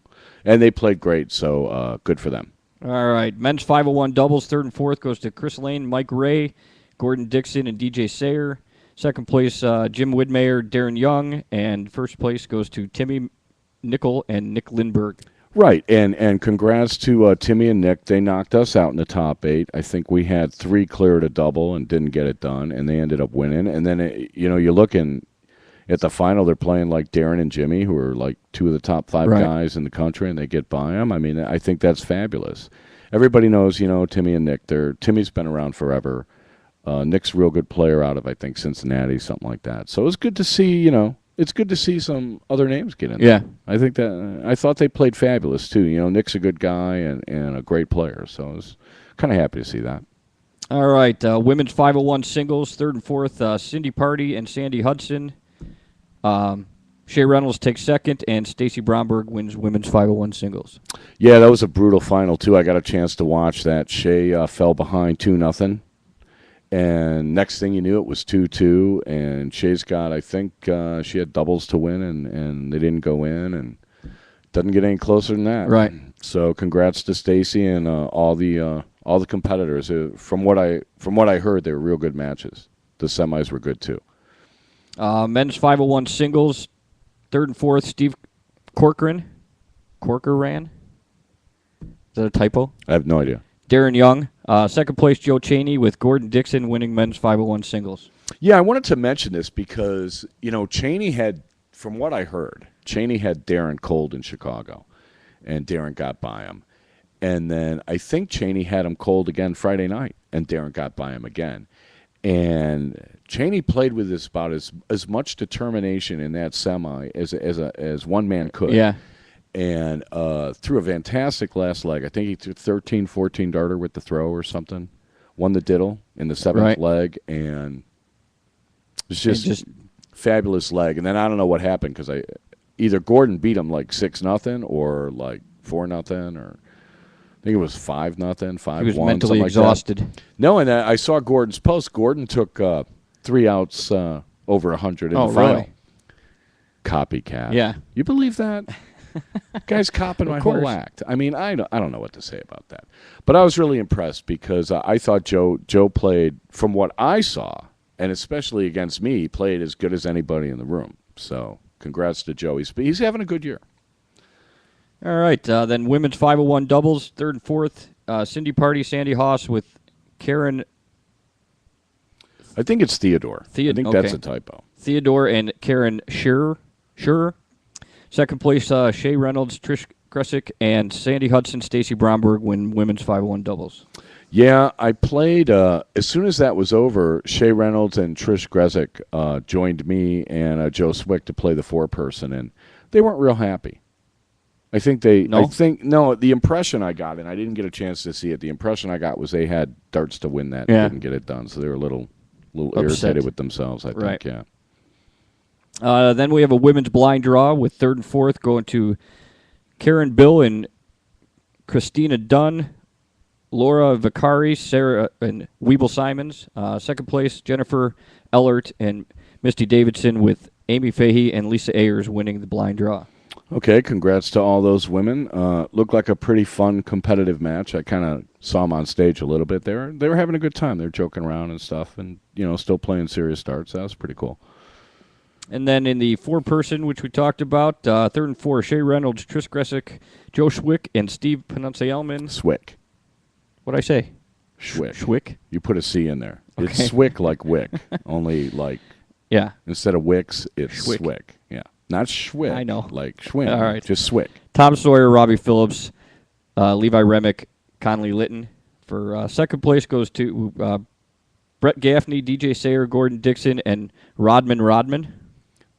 S2: And they played great, so good for them.
S3: All right. Men's 501 doubles, third and fourth goes to Chris Lane, Mike Ray, Gordon Dixon, and DJ Sayer. Second place, Jim Widmeyer, Darren Young. And first place goes to Timmy Nickel and Nick Lindberg.
S2: Right, and congrats to Timmy and Nick. They knocked us out in the top 8. I think we had 3 clear to double and didn't get it done, and they ended up winning. And then, you're looking at the final, they're playing like Darren and Jimmy, who are like 2 of the top 5 guys in the country, and they get by them. I mean, I think that's fabulous. Everybody knows, Timmy and Nick. Timmy's been around forever. Nick's a real good player out of, I think, Cincinnati, something like that. So it's good to see, it's good to see some other names get in there.
S3: Yeah.
S2: I thought they played fabulous, too. Nick's a good guy and a great player, so I was kind of happy to see that.
S3: All right. Women's 501 singles, third and fourth, Cindy Party and Sandy Hudson. Shea Reynolds takes second, and Stacy Bromberg wins women's 501 singles.
S2: Yeah, that was a brutal final, too. I got a chance to watch that. Shea fell behind 2-0. And next thing you knew, it was 2-2, and Shea's got, I think, she had doubles to win, and they didn't go in, and doesn't get any closer than that.
S3: Right.
S2: So congrats to Stacy and all the competitors. From what I heard, they were real good matches. The semis were good too.
S3: Men's 501 singles, third and fourth, Steve Corcoran. Is that a typo?
S2: I have no idea.
S3: Darren Young. Second place, Joe Cheney, with Gordon Dixon winning men's 501 singles.
S2: Yeah, I wanted to mention this because, Cheney had, from what I heard, Cheney had Darren cold in Chicago, and Darren got by him. And then I think Cheney had him cold again Friday night, and Darren got by him again. And Cheney played with about as much determination in that semi as one man could.
S3: Yeah.
S2: And threw a fantastic last leg. I think he threw 13, 14 darter with the throw or something. Won the diddle in the 7th leg, and it's just fabulous leg. And then I don't know what happened because either Gordon beat him like 6-0 or like 4-0, or I think it was 5-0, 5-1.
S3: He was mentally
S2: like
S3: exhausted.
S2: That. No, and I saw Gordon's post. Gordon took 3 outs over 100 in the final.
S3: Really?
S2: Copycat.
S3: Yeah.
S2: You believe that? Guy's copping my
S3: course.
S2: whole act. I mean, I don't know what to say about that. But I was really impressed because I thought Joe played, from what I saw, and especially against me, he played as good as anybody in the room. So congrats to Joe. He's having a good year.
S3: All right. Then women's 501 doubles, third and fourth, Cindy Party, Sandy Haas with Karen.
S2: I think it's Theodore. I think that's a typo.
S3: Theodore and Karen Shearer. Second place, Shea Reynolds, Trish Gressick, and Sandy Hudson, Stacy Bromberg win women's 501 doubles.
S2: Yeah, I played, as soon as that was over, Shea Reynolds and Trish Gressick joined me and Joe Swick to play the 4-person, and they weren't real happy. I think the impression I got, and I didn't get a chance to see it, the impression I got was they had darts to win that and didn't get it done, so they were a little irritated with themselves, I think, yeah.
S3: Then we have a women's blind draw with third and fourth going to Karen Bill and Christina Dunn, Laura Vicari, Sarah and Weeble Simons. Second place, Jennifer Ellert and Misty Davidson with Amy Fahey and Lisa Ayers winning the blind draw.
S2: Okay, congrats to all those women. Looked like a pretty fun, competitive match. I kind of saw them on stage a little bit. They were having a good time. They were joking around and stuff and, still playing serious darts. That was pretty cool.
S3: And then in the 4-person, which we talked about, third and fourth, Shea Reynolds, Trish Gressick, Joe Schwick, and Steve Panuncialman.
S2: Swick.
S3: What'd I say?
S2: Schwick.
S3: Schwick?
S2: You put a C in there.
S3: Okay.
S2: It's Swick like Wick, only like instead of Wicks, it's Swick. Yeah, not Schwick.
S3: I know.
S2: Like Schwinn.
S3: All right.
S2: Just Swick.
S3: Tom Sawyer, Robbie Phillips, Levi Remick, Conley Litton. For second place goes to Brett Gaffney, DJ Sayer, Gordon Dixon, and Rodman.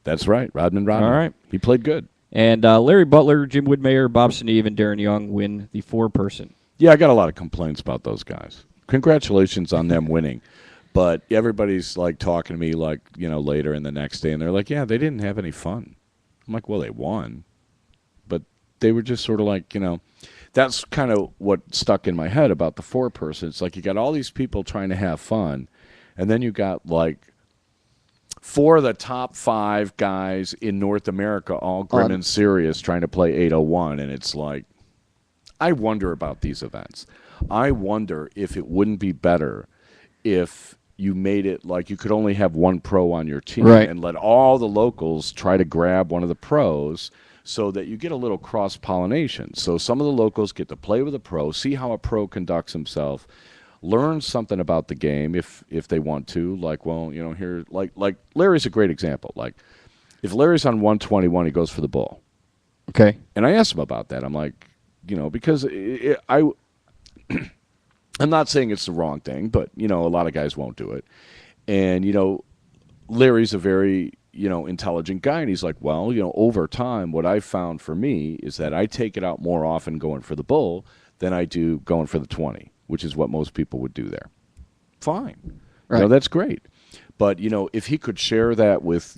S2: That's right, Rodman.
S3: All right.
S2: He played good.
S3: And Larry Butler, Jim Widmeyer, Bob Seneve, and Darren Young win the 4-person.
S2: Yeah, I got a lot of complaints about those guys. Congratulations on them winning. But everybody's like talking to me like, later in the next day, and they're like, yeah, they didn't have any fun. I'm like, well, they won. But they were just sort of like, that's kind of what stuck in my head about the four-person. It's like you got all these people trying to have fun, and then you got like 4 of the top 5 guys in North America all grim and serious trying to play 801, and it's like, I wonder about these events. I wonder if it wouldn't be better if you made it like you could only have one pro on your team and let all the locals try to grab one of the pros so that you get a little cross-pollination. So some of the locals get to play with a pro, see how a pro conducts himself, learn something about the game if they want to. Like, well, here, like Larry's a great example. Like, if Larry's on 121, he goes for the bull.
S3: Okay.
S2: And I asked him about that. I'm like, because I'm not saying it's the wrong thing, but, a lot of guys won't do it. And, Larry's a very, intelligent guy. And he's like, well, over time, what I've found for me is that I take it out more often going for the bull than I do going for the 20, which is what most people would do there. Fine.
S3: Right.
S2: That's great. But, if he could share that with,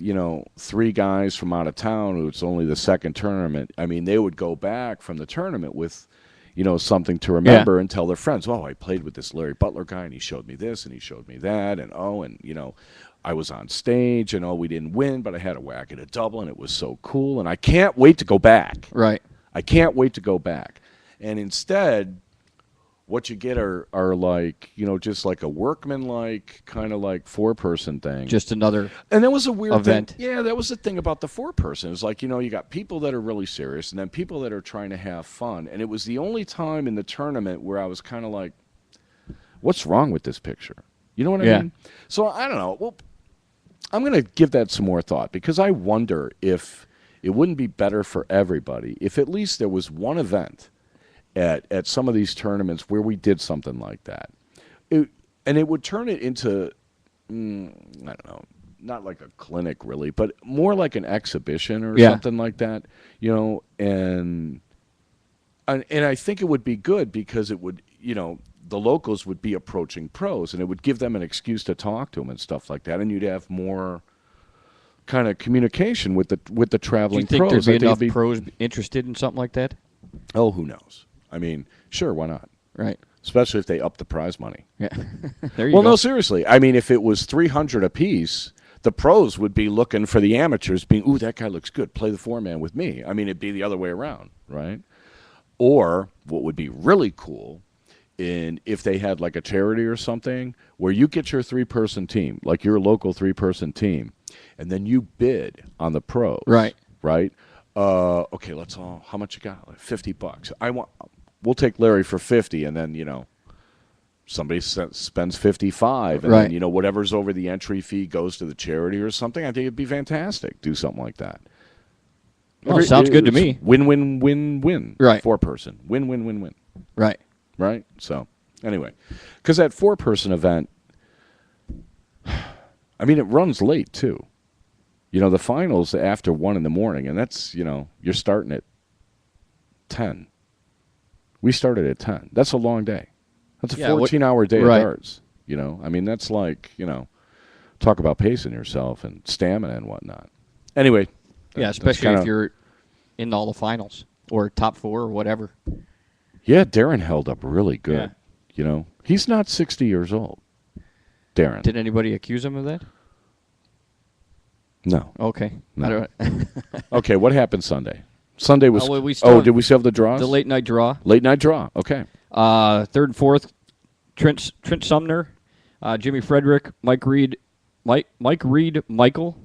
S2: 3 guys from out of town who it's only the second tournament, I mean, they would go back from the tournament with, something to remember and tell their friends, oh, I played with this Larry Butler guy, and he showed me this, and he showed me that, and I was on stage, and we didn't win, but I had a whack at a double, and it was so cool, and I can't wait to go back.
S3: Right.
S2: I can't wait to go back. And instead, what you get are like, just like a workman-like, kind of like 4-person thing.
S3: Just another
S2: And that was a weird
S3: event.
S2: thing. Yeah, that was the thing about the 4-person. It's like, you got people that are really serious and then people that are trying to have fun. And it was the only time in the tournament where I was kind of like, what's wrong with this picture? You know what I mean? So I don't know. Well, I'm going to give that some more thought because I wonder if it wouldn't be better for everybody if at least there was one event at some of these tournaments where we did something like that. And it would turn it into, I don't know, not like a clinic really, but more like an exhibition or something like that, and I think it would be good because it would, the locals would be approaching pros and it would give them an excuse to talk to them and stuff like that, and you'd have more kind of communication with the traveling
S3: Do you think
S2: pros.
S3: there'd be enough pros interested in something like that?
S2: Oh, who knows? I mean, sure, why not?
S3: Right.
S2: Especially if they up the prize money.
S3: Yeah. There you
S2: well,
S3: go.
S2: no, seriously. I mean, if it was $300 apiece, the pros would be looking for the amateurs being, ooh, that guy looks good. Play the 4-man with me. I mean, it'd be the other way around, right? Or what would be really cool if they had like a charity or something where you get your 3-person team, like your local 3-person team, and then you bid on the pros.
S3: Right.
S2: Right? Okay, how much you got? Like $50. We'll take Larry for 50, and then, somebody spends 55, and then, whatever's over the entry fee goes to the charity or something. I think it'd be fantastic. Do something like that.
S3: Well, sounds good to me.
S2: Win, win, win, win.
S3: Right.
S2: 4-person. Win, win, win, win.
S3: Right.
S2: Right? So, anyway. Because that 4-person event, I mean, it runs late, too. The finals after 1 in the morning, and that's, you're starting at 10. We started at 10. That's a long day. That's a 14-hour day of darts. I mean, that's like, talk about pacing yourself and stamina and whatnot. Anyway.
S3: Yeah, especially if you're in all the finals or top 4 or whatever.
S2: Yeah, Darren held up really good. Yeah. He's not 60 years old. Darren.
S3: Did anybody accuse him of that?
S2: No.
S3: Okay.
S2: No. Okay, what happened Sunday? Sunday was... did we still have the draws?
S3: The late night draw.
S2: Late night draw, okay.
S3: 3rd and 4th, Trent Sumner, Jimmy Frederick, Mike Reed and Michael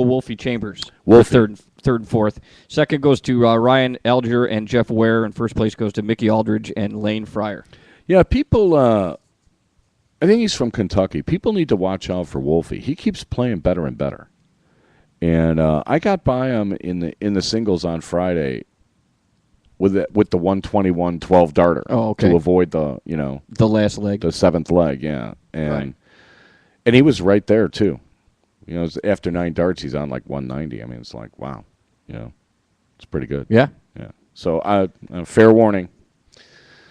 S3: Wolfie Chambers.
S2: Wolfie.
S3: Third and 4th. Second goes to Ryan Alger and Jeff Ware, and first place goes to Mickey Aldridge and Lane Fryer.
S2: Yeah, people... I think he's from Kentucky. People need to watch out for Wolfie. He keeps playing better and better. And I got by him in the singles on Friday with the 121 12 darter to avoid the
S3: last leg,
S2: the 7th leg, and he was right there too. After 9 darts, he's on like 190. I mean, it's like wow, it's pretty good.
S3: Yeah.
S2: So fair warning.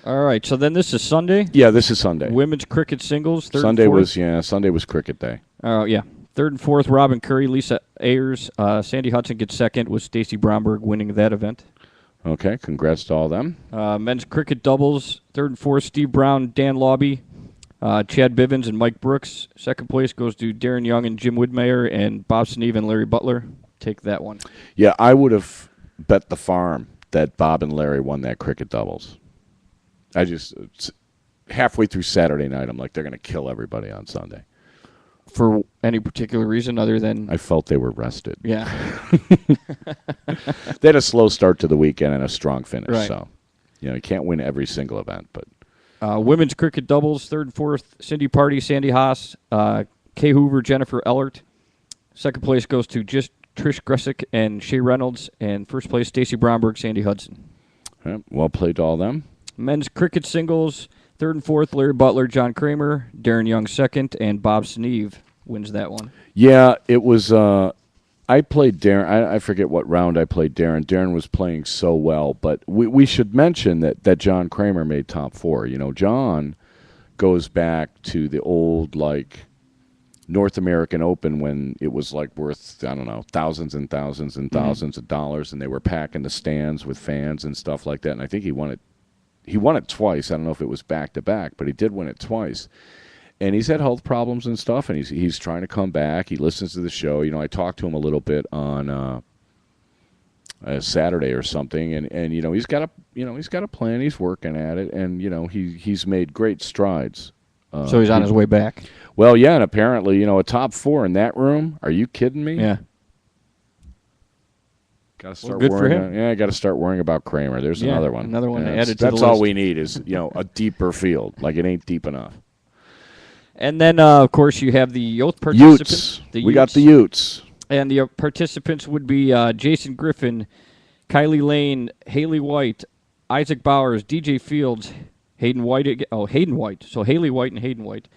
S3: All right, so then this is Sunday.
S2: Yeah, this is Sunday.
S3: Women's cricket singles. Third
S2: Sunday
S3: and fourth.
S2: Sunday was cricket day.
S3: Yeah. Third and fourth, Robin Curry, Lisa Ayers, Sandy Hudson gets second with Stacy Bromberg winning that event.
S2: Okay, congrats to all them.
S3: Men's cricket doubles, third and fourth, Steve Brown, Dan Lobby, Chad Bivens, and Mike Brooks. Second place goes to Darren Young and Jim Widmeyer, and Bob Sneeve and Larry Butler. Take that one.
S2: Yeah, I would have bet the farm that Bob and Larry won that cricket doubles. I just, halfway through Saturday night, I'm like, they're going to kill everybody on Sunday.
S3: For any particular reason other than...
S2: I felt they were rested.
S3: Yeah.
S2: They had a slow start to the weekend and a strong finish.
S3: Right.
S2: So, you can't win every single event. But
S3: women's cricket doubles, third and fourth, Cindy Party, Sandy Haas, Kay Hoover, Jennifer Ellert. Second place goes to just Trish Gressick and Shea Reynolds. And first place, Stacy Bromberg, Sandy Hudson.
S2: Yeah, well played to all them.
S3: Men's cricket singles, third and fourth, Larry Butler, John Kramer, Darren Young second, and Bob Sneeve wins that one.
S2: Yeah, it was. I played Darren. I forget what round I played Darren. Darren was playing so well, but we should mention that John Kramer made top four. John goes back to the old North American Open when it was worth, I don't know, thousands and thousands and thousands of dollars, and they were packing the stands with fans and stuff like that. And I think he won it. He won it twice. I don't know if it was back to back, but he did win it twice. And he's had health problems and stuff, and he's trying to come back. He listens to the show. I talked to him a little bit on Saturday or something, and he's got a plan. He's working at it, and he's made great strides.
S3: So he's on his way back.
S2: Well, yeah, and apparently a top four in that room. Are you kidding me?
S3: Yeah.
S2: Got to start
S3: good for
S2: worrying.
S3: him.
S2: Yeah, I got to start worrying about Kramer. There's another one.
S3: Another one added to the
S2: That's all
S3: list.
S2: we need is a deeper field. It ain't deep enough.
S3: And then, of course, you have the youth participants.
S2: Utes. We got the Utes.
S3: And the participants would be Jason Griffin, Kylie Lane, Haley White, Isaac Bowers, DJ Fields, Hayden White. Hayden White. So Haley White and Hayden White.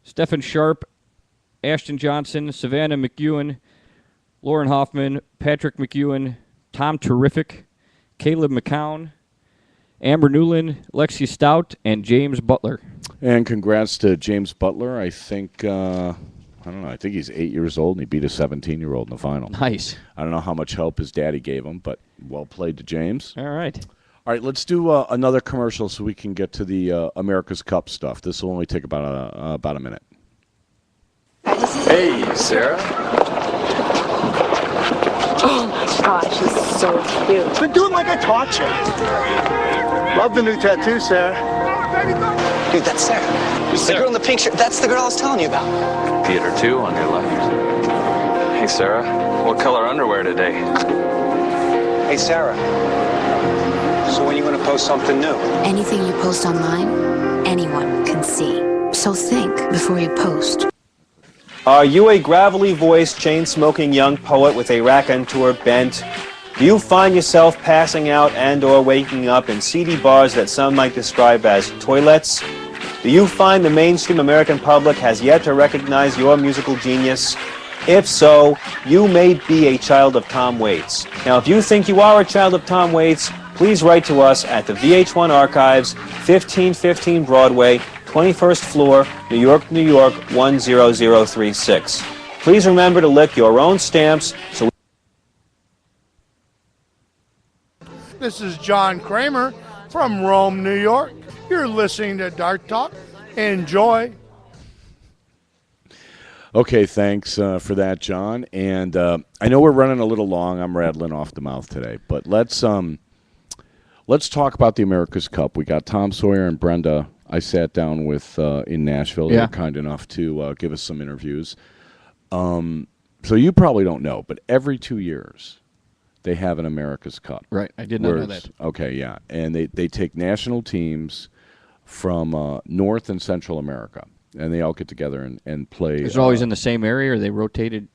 S3: Stephen Sharp, Ashton Johnson, Savannah McEwen, Lauren Hoffman, Patrick McEwen, Tom Terrific, Caleb McCown, Amber Newland, Lexi Stout, and James Butler.
S2: And congrats to James Butler. I think, I don't know, I think he's 8 years old, and he beat a 17-year-old in the final.
S3: Nice.
S2: I don't know how much help his daddy gave him, but well played to James.
S3: All right.
S2: All right, let's do another commercial so we can get to the America's Cup stuff. This will only take about a minute.
S10: Hey, Sarah.
S11: Oh my gosh, he's so cute.
S10: Been doing like I taught you. Love the new tattoo, Sarah.
S12: Dude, that's Sarah. The girl in the pink shirt. That's the girl I was telling you about.
S13: Theater 2 on your left. Hey, Sarah. What color underwear today?
S12: Hey, Sarah. So when are you going to post something new?
S14: Anything you post online, anyone can see. So think before you post.
S15: Are you a gravelly-voiced, chain-smoking young poet with a raconteur bent? Do you find yourself passing out and or waking up in seedy bars that some might describe as toilets? Do you find the mainstream American public has yet to recognize your musical genius? If so, you may be a child of Tom Waits. Now, if you think you are a child of Tom Waits, please write to us at the VH1 Archives, 1515 Broadway, 21st floor, New York, New York, 10036. Please remember to lick your own stamps so
S16: This is John Kramer from Rome, New York. You're listening to Dart Talk. Enjoy.
S2: Okay, thanks for that, John. And I know we're running a little long. I'm rattling off the mouth today, but let's talk about the America's Cup. We got Tom Sawyer and Brenda. I sat down with in Nashville. They were kind enough to give us some interviews. So you probably don't know, but every 2 years they have an America's Cup.
S3: Right, I did not know that.
S2: Okay, yeah, and they take national teams from North and Central America, and they all get together and play.
S3: Is it always in the same area, or they rotated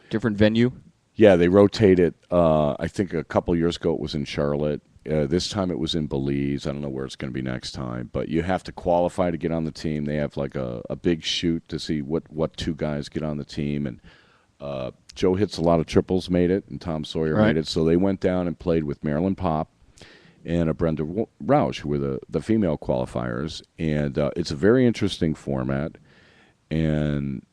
S3: different venue?
S2: Yeah, they rotate it. I think a couple years ago it was in Charlotte. This time it was in Belize. I don't know where it's going to be next time, but you have to qualify to get on the team. They have like a big shoot to see what two guys get on the team, and Joe Hits a lot of triples, made it, and Tom Sawyer made it. So they went down and played with Maryland Pop, and Brenda Roush, who were the female qualifiers. And it's a very interesting format. And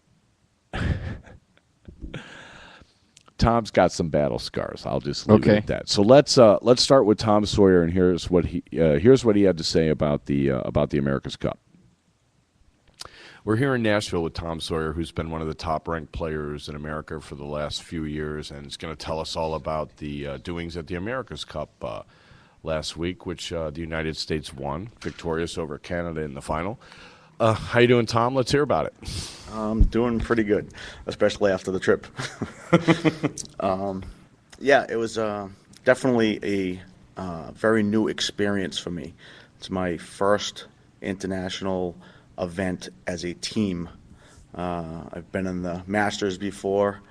S2: Tom's got some battle scars. I'll just leave it at that. So let's start with Tom Sawyer, and here's what he had to say about the America's Cup. We're here in Nashville with Tom Sawyer, who's been one of the top-ranked players in America for the last few years, and is going to tell us all about the doings at the America's Cup last week, which the United States won, victorious over Canada in the final. How you doing, Tom? Let's hear about it.
S17: I'm doing pretty good, especially after the trip. Yeah, it was definitely a very new experience for me. It's my first international event as a team. I've been in the Masters before.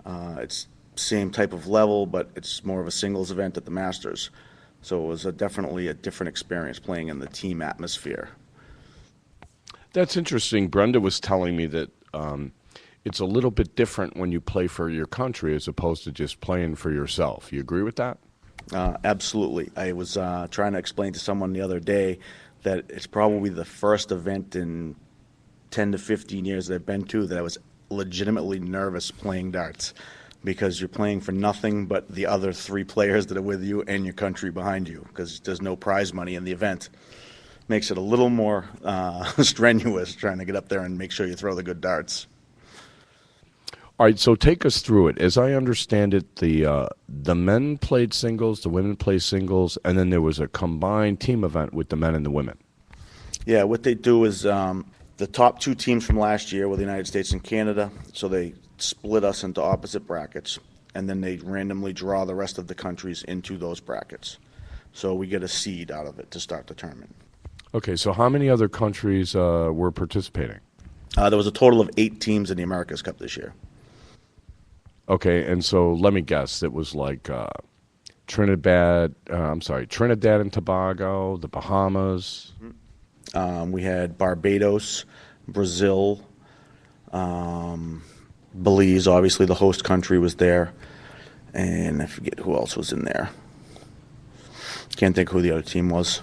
S17: It's same type of level, but it's more of a singles event at the Masters. So it was definitely a different experience playing in the team atmosphere.
S2: That's interesting. Brenda was telling me that it's a little bit different when you play for your country as opposed to just playing for yourself. You agree with that?
S17: Absolutely. I was trying to explain to someone the other day that it's probably the first event in 10 to 15 years that I've been to that I was legitimately nervous playing darts, because you're playing for nothing but the other three players that are with you and your country behind you, because there's no prize money in the event. Makes it a little more strenuous trying to get up there and make sure you throw the good darts.
S2: All right, so take us through it. As I understand it, the men played singles, the women played singles, and then there was a combined team event with the men and the women.
S17: Yeah, what they do is the top two teams from last year were the United States and Canada, so they split us into opposite brackets, and then they randomly draw the rest of the countries into those brackets. So we get a seed out of it to start the tournament.
S2: Okay, so how many other countries were participating?
S17: There was a total of 8 teams in the America's Cup this year.
S2: Okay, and so let me guess, it was like Trinidad and Tobago, the Bahamas.
S17: We had Barbados, Brazil, Belize, obviously the host country was there, and I forget who else was in there. Can't think who the other team was.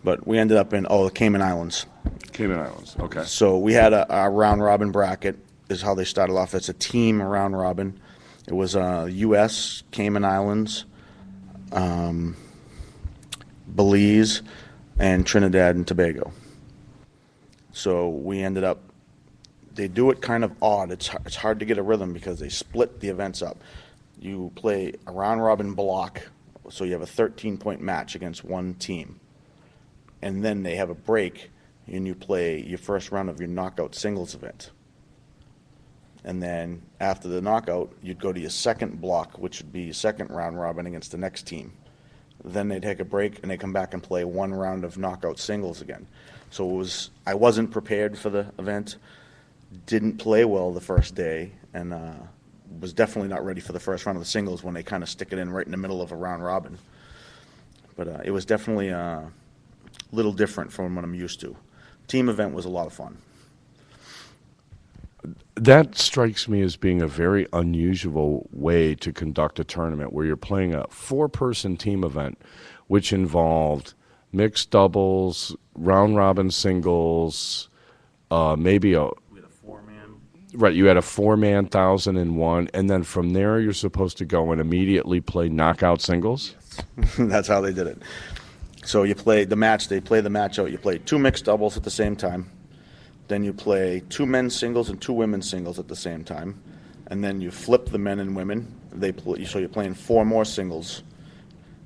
S17: But we ended up in, the Cayman Islands.
S2: Cayman Islands, okay.
S17: So we had a round-robin bracket, is how they started off. It's a team round-robin. It was U.S., Cayman Islands, Belize, and Trinidad and Tobago. So we ended up, they do it kind of odd. It's hard to get a rhythm because they split the events up. You play a round-robin block, so you have a 13-point match against one team. And then they have a break, and you play your first round of your knockout singles event. And then after the knockout, you'd go to your second block, which would be your second round robin against the next team. Then they take a break, and they come back and play one round of knockout singles again. So I wasn't prepared for the event, didn't play well the first day, and was definitely not ready for the first round of the singles when they kind of stick it in right in the middle of a round robin. But it was definitely a little different from what I'm used to. Team event was a lot of fun.
S2: That strikes me as being a very unusual way to conduct a tournament, where you're playing a 4-person team event, which involved mixed doubles, round-robin singles, maybe a... We had a 4-man. Right, you had a 4-man 1,001, and then from there you're supposed to go and immediately play knockout singles?
S17: Yes. That's how they did it. So you play the match, they play the match out. You play 2 mixed doubles at the same time. Then you play 2 men's singles and 2 women's singles at the same time. And then you flip the men and women. So you're playing 4 more singles.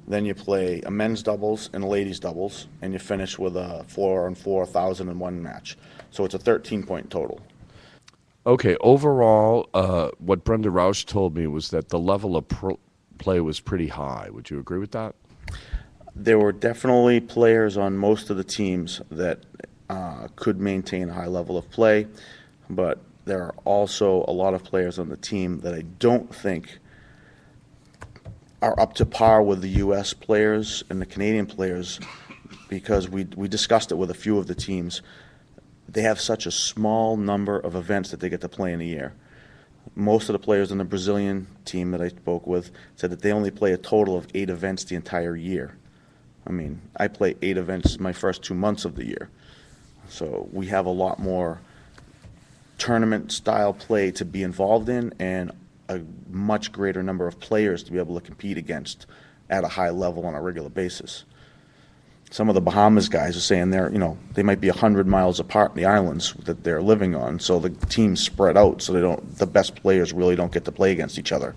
S17: Then you play a men's doubles and a ladies' doubles. And you finish with a 4-on-4 1,001 match. So it's a 13-point total.
S2: Okay, overall, what Brenda Roush told me was that the level of play was pretty high. Would you agree with that?
S17: There were definitely players on most of the teams that could maintain a high level of play, but there are also a lot of players on the team that I don't think are up to par with the U.S. players and the Canadian players, because we discussed it with a few of the teams. They have such a small number of events that they get to play in a year. Most of the players on the Brazilian team that I spoke with said that they only play a total of 8 events the entire year. I mean, I play 8 events my first 2 months of the year. So we have a lot more tournament-style play to be involved in and a much greater number of players to be able to compete against at a high level on a regular basis. Some of the Bahamas guys are saying they might be 100 miles apart in the islands that they're living on, so the teams spread out, so the best players really don't get to play against each other.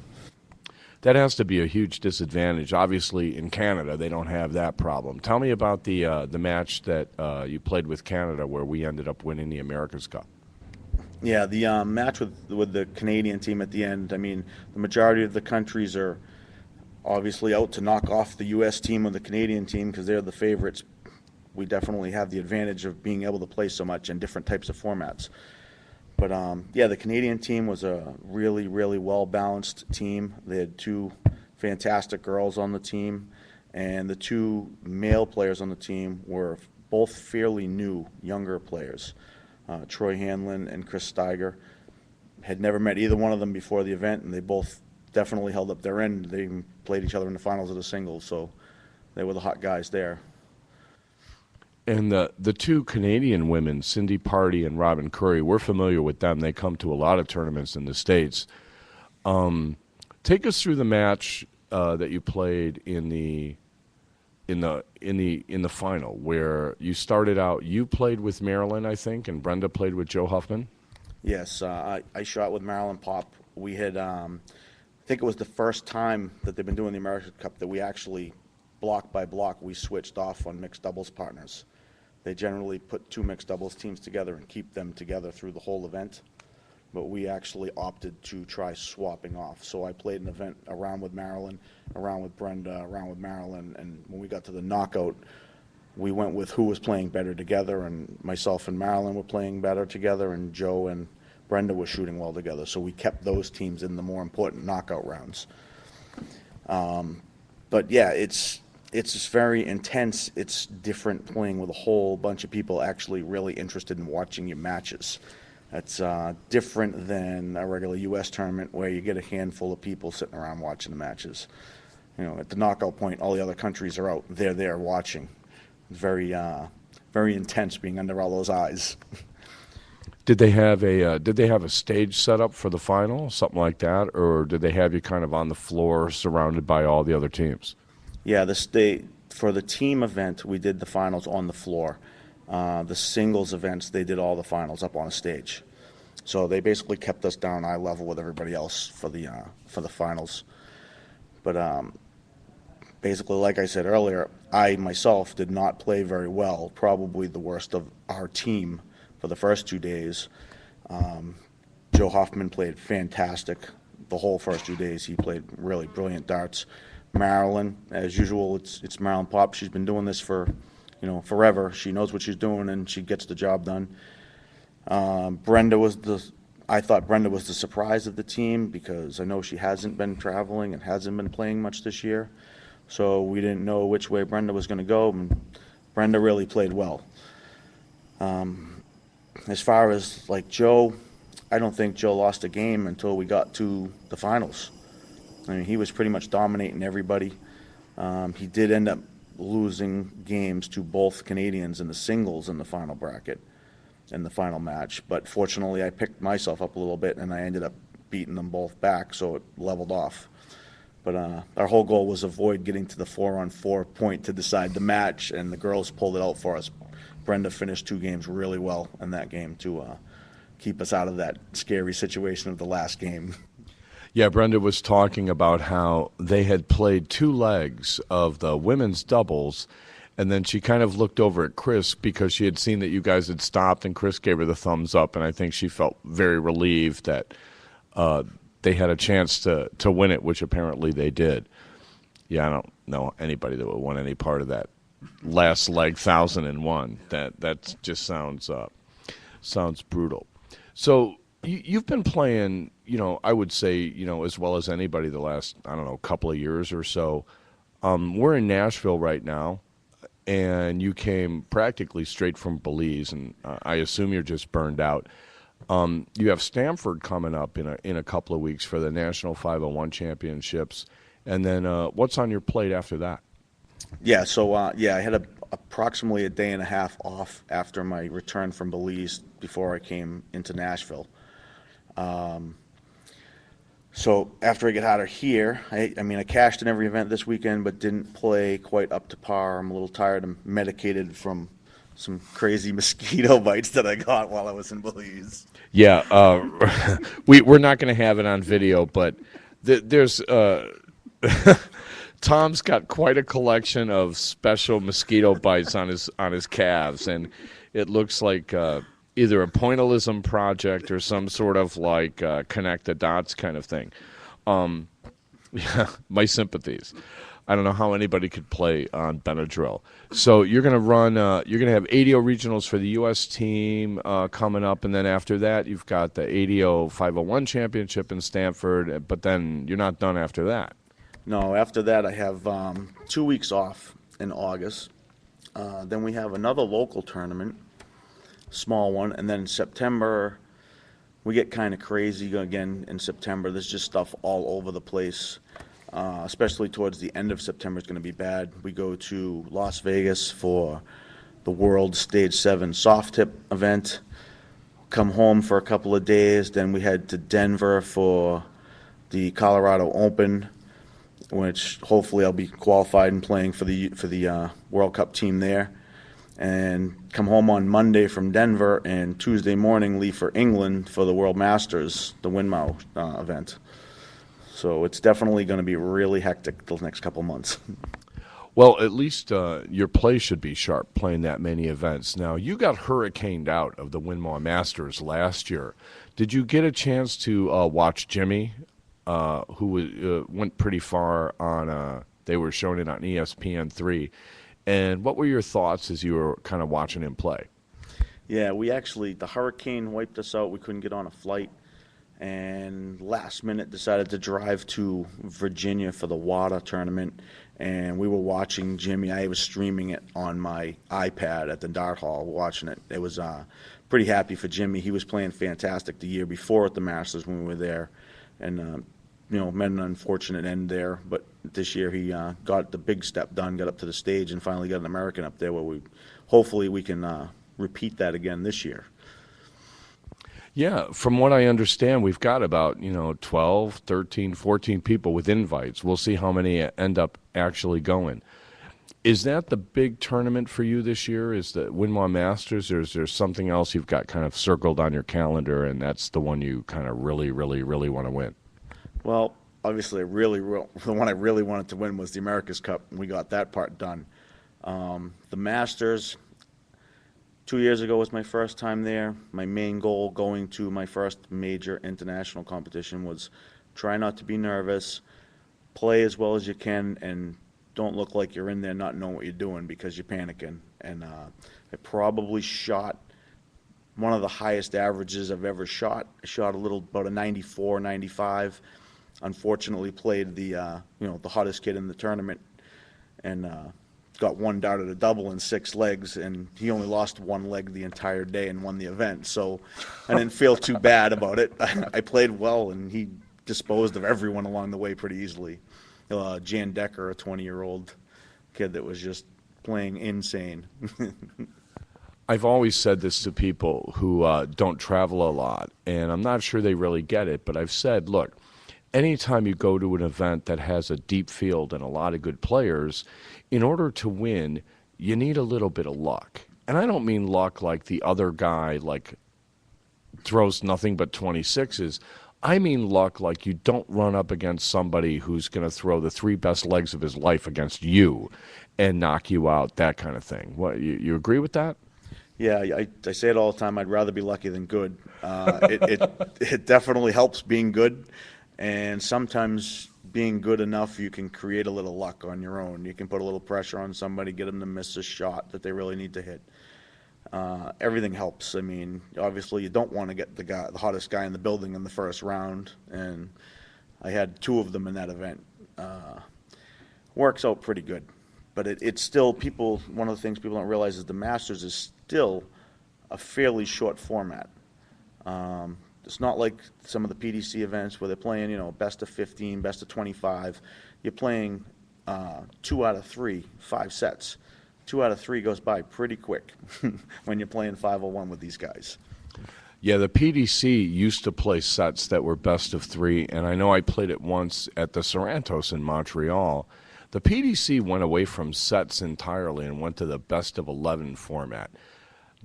S2: That has to be a huge disadvantage. Obviously, in Canada, they don't have that problem. Tell me about the match that you played with Canada, where we ended up winning the America's Cup.
S17: Yeah, the match with the Canadian team at the end. I mean, the majority of the countries are obviously out to knock off the U.S. team or the Canadian team because they're the favorites. We definitely have the advantage of being able to play so much in different types of formats. But yeah, the Canadian team was a really, really well-balanced team. They had 2 fantastic girls on the team, and the 2 male players on the team were both fairly new, younger players. Troy Hanlon and Chris Steiger. Had never met either one of them before the event, and they both definitely held up their end. They even played each other in the finals of the singles, so they were the hot guys there.
S2: And the 2 Canadian women, Cindy Party and Robin Curry, we're familiar with them. They come to a lot of tournaments in the States. Take us through the match that you played in the final, where you started out. You played with Marilyn, I think, and Brenda played with Joe Huffman.
S17: Yes, I shot with Marilyn Pop. We had, I think it was the first time that they've been doing the American Cup that we actually, block by block, we switched off on mixed doubles partners. They generally put 2 mixed doubles teams together and keep them together through the whole event. But we actually opted to try swapping off. So I played an event around with Marilyn, around with Brenda, around with Marilyn, and when we got to the knockout, we went with who was playing better together, and myself and Marilyn were playing better together, and Joe and Brenda were shooting well together. So we kept those teams in the more important knockout rounds. But yeah, it's just very intense. It's different playing with a whole bunch of people actually really interested in watching your matches. That's different than a regular U.S. tournament where you get a handful of people sitting around watching the matches. At the knockout point, all the other countries are out. They're there watching. It's very intense being under all those eyes.
S2: Did they have a stage set up for the final, something like that, or did they have you kind of on the floor surrounded by all the other teams?
S17: Yeah, for the team event, we did the finals on the floor. The singles events, they did all the finals up on a stage. So they basically kept us down eye level with everybody else for the finals. But basically, like I said earlier, I myself did not play very well, probably the worst of our team for the first 2 days. Joe Hoffman played fantastic the whole first 2 days. He played really brilliant darts. Marilyn, as usual, it's Marilyn Pop. She's been doing this for forever. She knows what she's doing, and she gets the job done. I thought Brenda was the surprise of the team because I know she hasn't been traveling and hasn't been playing much this year. So we didn't know which way Brenda was going to go, and Brenda really played well. As far as Joe, I don't think Joe lost a game until we got to the finals. I mean, he was pretty much dominating everybody. He did end up losing games to both Canadians in the singles in the final bracket, in the final match. But fortunately, I picked myself up a little bit, and I ended up beating them both back, so it leveled off. But our whole goal was avoid getting to the 4-on-4 point to decide the match, and the girls pulled it out for us. Brenda finished 2 games really well in that game to keep us out of that scary situation of the last game.
S2: Yeah, Brenda was talking about how they had played 2 legs of the women's doubles, and then she kind of looked over at Chris because she had seen that you guys had stopped, and Chris gave her the thumbs up, and I think she felt very relieved that they had a chance to win it, which apparently they did. Yeah, I don't know anybody that would want any part of that last leg 1,001. That just sounds brutal. So you've been playing, I would say, as well as anybody the last, couple of years or so. We're in Nashville right now, and you came practically straight from Belize, and I assume you're just burned out. You have Stanford coming up in a couple of weeks for the National 501 Championships, and then what's on your plate after that?
S17: Yeah, so I had approximately a day and a half off after my return from Belize before I came into Nashville. So after I get out of here, I mean, I cashed in every event this weekend, but didn't play quite up to par. I'm a little tired. I'm medicated from some crazy mosquito bites that I got while I was in Belize.
S2: Yeah, we're not going to have it on video, but there's Tom's got quite a collection of special mosquito bites on his calves, and it looks like either a pointillism project or some sort of like connect the dots kind of thing. Yeah, my sympathies. I don't know how anybody could play on Benadryl. So you're going to run. You're going to have ADO regionals for the U.S. team coming up, and then after that, you've got the ADO 501 championship in Stanford. But then you're not done after that.
S17: No, after that, I have 2 weeks off in August. Then we have another local tournament, small one, and then in September, we get kind of crazy again in September. There's just stuff all over the place. Especially towards the end of September is going to be bad. We go to Las Vegas for the World Stage 7 soft tip event, come home for a couple of days, then we head to Denver for the Colorado Open, which hopefully I'll be qualified and playing for the World Cup team there, and come home on Monday from Denver, and Tuesday morning leave for England for the World Masters, the Winmau event. So it's definitely going to be really hectic the next couple months.
S2: Well, at least your play should be sharp playing that many events. Now, you got hurricaned out of the Winmau Masters last year. Did you get a chance to watch Jimmy, who went pretty far on, they were showing it on ESPN3. And what were your thoughts as you were kind of watching him play?
S17: Yeah, the hurricane wiped us out. We couldn't get on a flight. And last minute decided to drive to Virginia for the WADA tournament, and we were watching Jimmy. I was streaming it on my iPad at the dart hall, watching it. It was pretty happy for Jimmy. He was playing fantastic the year before at the Masters when we were there, and met an unfortunate end there. But this year he got the big step done, got up to the stage, and finally got an American up there. Where hopefully we can repeat that again this year.
S2: Yeah, from what I understand, we've got about 12, 13, 14 people with invites. We'll see how many end up actually going. Is that the big tournament for you this year? Is the Winmau Masters, or is there something else you've got kind of circled on your calendar, and that's the one you kind of really, really, really want to win?
S17: Well, obviously, the one I really wanted to win was the America's Cup, and we got that part done. The Masters, 2 years ago was my first time there. My main goal going to my first major international competition was try not to be nervous, play as well as you can, and don't look like you're in there not knowing what you're doing because you're panicking. And I probably shot one of the highest averages I've ever shot. I shot about a 94, 95. Unfortunately, played the hottest kid in the tournament, and got one dart at a double in 6 legs, and he only lost one leg the entire day and won the event. So I didn't feel too bad about it. I played well, and he disposed of everyone along the way pretty easily. Jan Decker, a 20-year-old kid that was just playing insane.
S2: I've always said this to people who don't travel a lot, and I'm not sure they really get it, but I've said, look, anytime you go to an event that has a deep field and a lot of good players, in order to win, you need a little bit of luck. And I don't mean luck like the other guy throws nothing but 26s. I mean luck like you don't run up against somebody who's going to throw the 3 best legs of his life against you and knock you out, that kind of thing. What, you agree with that?
S17: Yeah, I say it all the time. I'd rather be lucky than good. It definitely helps being good. And sometimes being good enough, you can create a little luck on your own. You can put a little pressure on somebody, get them to miss a shot that they really need to hit. Everything helps. I mean, obviously you don't want to get the hottest guy in the building in the first round, and I had 2 of them in that event. Works out pretty good. But it's still, one of the things people don't realize is the Masters is still a fairly short format. It's not like some of the PDC events where they're playing, best of 15, best of 25. You're playing 2 out of 3, 5 sets. 2 out of 3 goes by pretty quick when you're playing 501 with these guys.
S2: Yeah, the PDC used to play sets that were best of 3, and I know I played it once at the Sorrentos in Montreal. The PDC went away from sets entirely and went to the best of 11 format.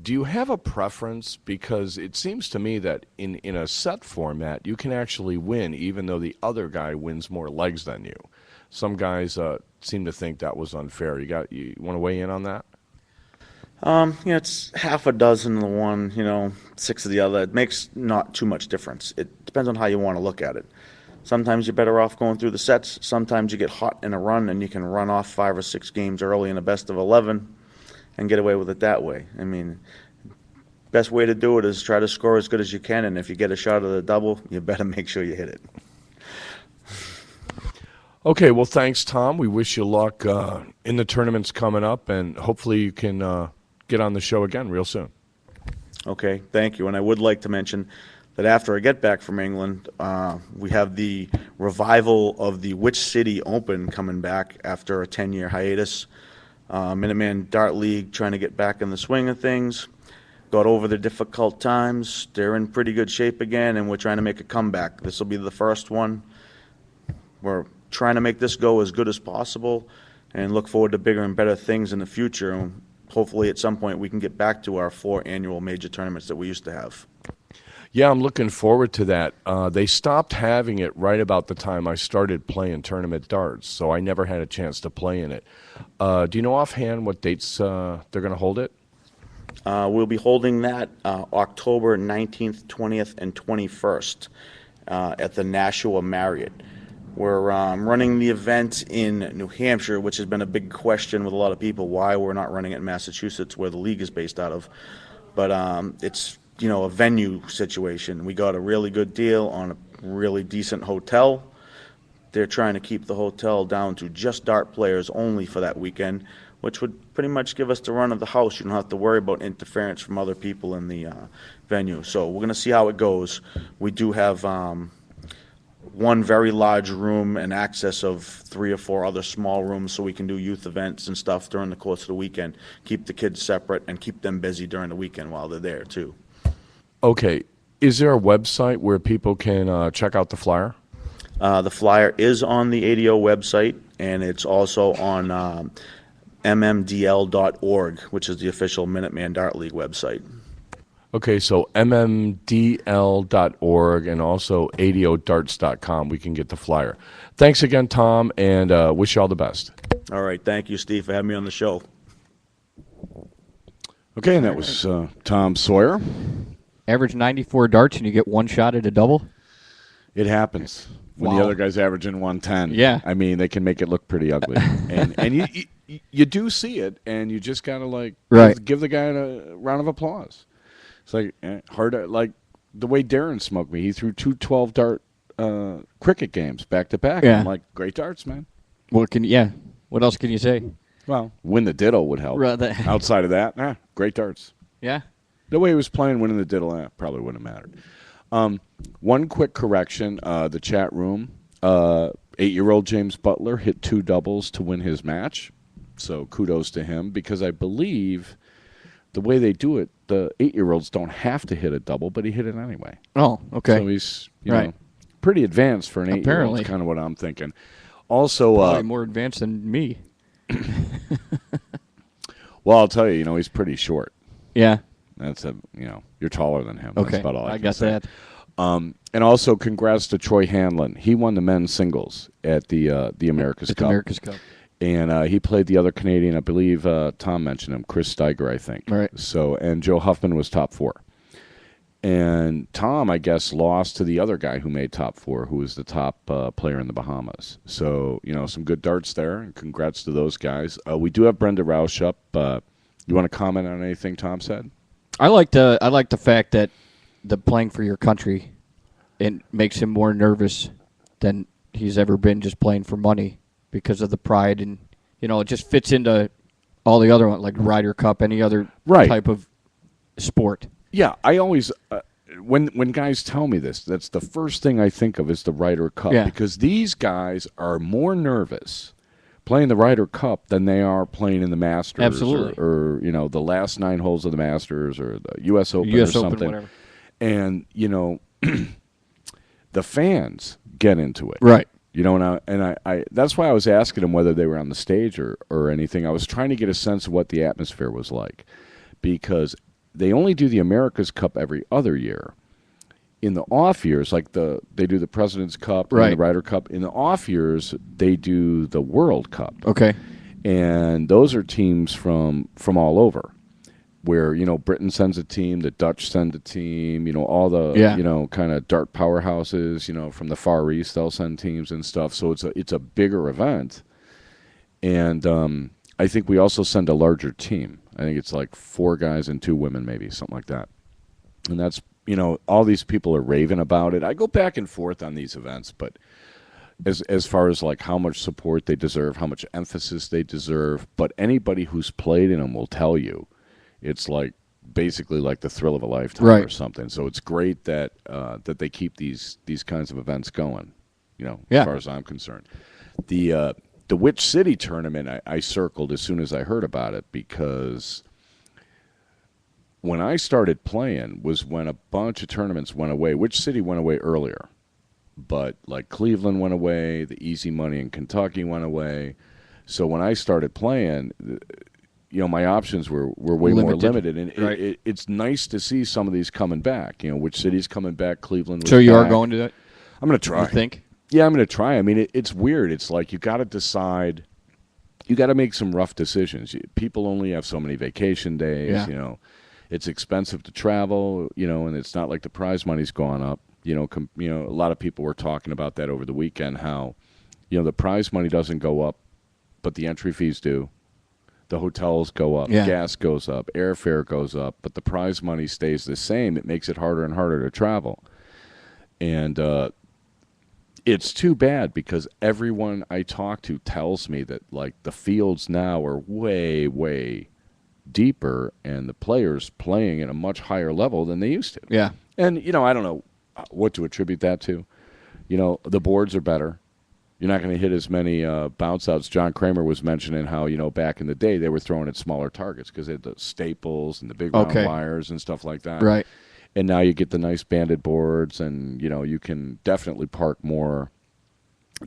S2: Do you have a preference? Because it seems to me that in a set format, you can actually win even though the other guy wins more legs than you. Some guys seem to think that was unfair. You want to weigh in on that?
S17: It's half a dozen of the one, 6 of the other. It makes not too much difference. It depends on how you want to look at it. Sometimes you're better off going through the sets. Sometimes you get hot in a run and you can run off 5 or 6 games early in a best of 11 and get away with it that way. I mean, best way to do it is try to score as good as you can, and if you get a shot at the double, you better make sure you hit it.
S2: Okay, well, thanks, Tom. We wish you luck in the tournaments coming up, and hopefully you can get on the show again real soon.
S17: Okay, thank you. And I would like to mention that after I get back from England, we have the revival of the Which City Open coming back after a 10-year hiatus. Minuteman Dart League trying to get back in the swing of things. Got over the difficult times. They're in pretty good shape again, and we're trying to make a comeback. This will be the first one. We're trying to make this go as good as possible and look forward to bigger and better things in the future. And hopefully at some point we can get back to our 4 annual major tournaments that we used to have.
S2: Yeah, I'm looking forward to that. They stopped having it right about the time I started playing tournament darts, so I never had a chance to play in it. Do you know offhand what dates they're going to hold it?
S17: We'll be holding that October 19th, 20th, and 21st at the Nashville Marriott. We're running the event in New Hampshire, which has been a big question with a lot of people, why we're not running it in Massachusetts, where the league is based out of. But it's, a venue situation. We got a really good deal on a really decent hotel. They're trying to keep the hotel down to just dart players only for that weekend, which would pretty much give us the run of the house. You don't have to worry about interference from other people in the venue. So we're going to see how it goes. We do have one very large room and access of 3 or 4 other small rooms so we can do youth events and stuff during the course of the weekend. Keep the kids separate and keep them busy during the weekend while they're there too.
S2: Okay. Is there a website where people can check out the flyer?
S17: The flyer is on the ADO website, and it's also on mmdl.org, which is the official Minuteman Dart League website.
S2: Okay, so mmdl.org and also adodarts.com. We can get the flyer. Thanks again, Tom, and wish you all the best.
S17: All right. Thank you, Steve, for having me on the show.
S2: Okay, and that was Tom Sawyer.
S3: Average 94 darts, and you get 1 shot at a double?
S2: It happens when the other guy's averaging 110.
S3: Yeah.
S2: I mean, they can make it look pretty ugly. and you do see it, and you just got to, give the guy a round of applause. It's hard to, the way Darren smoked me. He threw 2 12-dart cricket games back-to-back.
S3: Yeah.
S2: I'm like, great darts, man.
S3: What else can you say?
S2: Well, win the diddle would help. Outside of that, great darts.
S3: Yeah.
S2: The way he was playing, winning the diddle, probably wouldn't have mattered. One quick correction, the chat room. 8-year-old James Butler hit 2 doubles to win his match. So kudos to him, because I believe the way they do it, the 8-year-olds don't have to hit a double, but he hit it anyway.
S3: Oh, okay.
S2: So he's pretty advanced for an 8-year-old.
S3: Apparently.
S2: That's kind of what I'm thinking. Also,
S3: probably more advanced than me.
S2: Well, I'll tell you, he's pretty short.
S3: Yeah.
S2: That's you're taller than him.
S3: Okay.
S2: That's about all I can
S3: got
S2: say.
S3: that.
S2: And also, congrats to Troy Hanlon. He won the men's singles at the America's Cup.
S3: America's Cup.
S2: And he played the other Canadian, I believe Tom mentioned him, Chris Steiger, I think.
S3: Right.
S2: So, and Joe Huffman was top 4. And Tom, I guess, lost to the other guy who made top 4, who was the top player in the Bahamas. So, some good darts there, and congrats to those guys. We do have Brenda Roush up. You want to comment on anything Tom said?
S3: I like the fact that the playing for your country, it makes him more nervous than he's ever been just playing for money because of the pride, and it just fits into all the other ones like Ryder Cup, any other type of sport.
S2: Yeah, I always when guys tell me this, that's the first thing I think of is the Ryder Cup, because these guys are more nervous playing the Ryder Cup than they are playing in the Masters.
S3: Absolutely.
S2: Or the last 9 holes of the Masters or the U.S. Open
S3: US
S2: or something.
S3: Open, whatever.
S2: And, the fans get into it.
S3: Right.
S2: And I that's why I was asking them whether they were on the stage or anything. I was trying to get a sense of what the atmosphere was like, because they only do the America's Cup every other year. In the off years, like they do the President's Cup and the Ryder Cup. In the off years, they do the World Cup.
S3: Okay.
S2: And those are teams from all over, where, Britain sends a team, the Dutch send a team, all the, kind of dart powerhouses, from the Far East, they'll send teams and stuff. So it's a bigger event. And I think we also send a larger team. I think it's like 4 guys and 2 women, maybe, something like that. And that's, all these people are raving about it. I go back and forth on these events, but as far as like how much support they deserve, how much emphasis they deserve, but anybody who's played in them will tell you it's like basically like the thrill of a lifetime or something. So it's great that that they keep these kinds of events going, as far as I'm concerned. The Which City tournament I circled as soon as I heard about it, because when I started playing was when a bunch of tournaments went away. Which City went away earlier, but like Cleveland went away, the Easy Money in Kentucky went away. So when I started playing, my options were way more limited, and it's nice to see some of these coming back. Which City's coming back? Cleveland was
S3: So you
S2: back.
S3: are going to that?
S2: I'm going to try.
S3: You think?
S2: Yeah, I'm going to try. I mean, it's weird. It's like you got to decide. You got to make some rough decisions. People only have so many vacation days.
S3: Yeah.
S2: It's expensive to travel. And it's not like the prize money's gone up. A lot of people were talking about that over the weekend. How, the prize money doesn't go up, but the entry fees do. The hotels go up, gas goes up, airfare goes up, but the prize money stays the same. It makes it harder and harder to travel. And it's too bad, because everyone I talk to tells me that, like, the fields now are way, way deeper, and the players playing at a much higher level than they used to.
S3: Yeah.
S2: And, I don't know what to attribute that to. The boards are better. You're not going to hit as many bounce outs. John Kramer was mentioning how, back in the day they were throwing at smaller targets because they had the staples and the big round wires and stuff like that.
S3: Right.
S2: And now you get the nice banded boards, and, you can definitely park more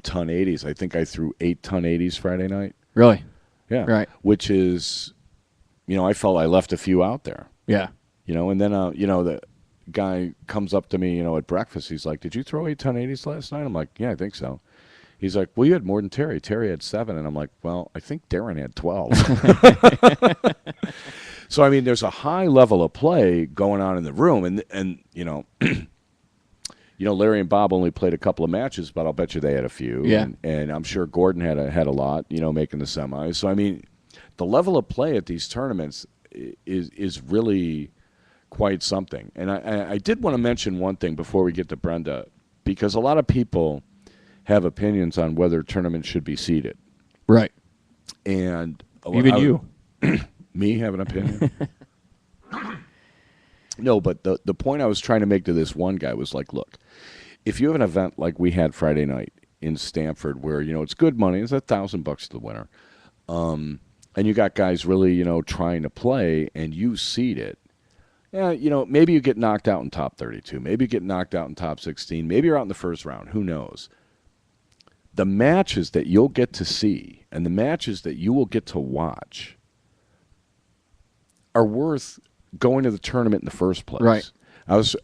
S2: ton 80s. I think I threw 8 ton 80s Friday night.
S3: Really?
S2: Yeah.
S3: Right.
S2: Which is, I felt I left a few out there.
S3: Yeah.
S2: And then, the guy comes up to me, at breakfast. He's like, "Did you throw 8 ton 80s last night?" I'm like, "Yeah, I think so." He's like, "Well, you had more than Terry. Terry had 7. And I'm like, "Well, I think Darren had 12. So, I mean, there's a high level of play going on in the room. And Larry and Bob only played a couple of matches, but I'll bet you they had a few.
S3: Yeah.
S2: And I'm sure Gordon had a lot, making the semis. So, I mean, the level of play at these tournaments is really quite something. And I did want to mention one thing before we get to Brenda, because a lot of people have opinions on whether tournaments should be seeded.
S3: Right.
S2: And
S3: even you.
S2: Me have an opinion? No, but the point I was trying to make to this one guy was like, look, if you have an event like we had Friday night in Stamford where, it's good money, it's $1,000 to the winner, and you got guys really, trying to play, and you seed it, maybe you get knocked out in top 32, maybe you get knocked out in top 16, maybe you're out in the first round, who knows? The matches that you'll get to see and the matches that you will get to watch are worth going to the tournament in the first place.
S3: Right.
S2: I was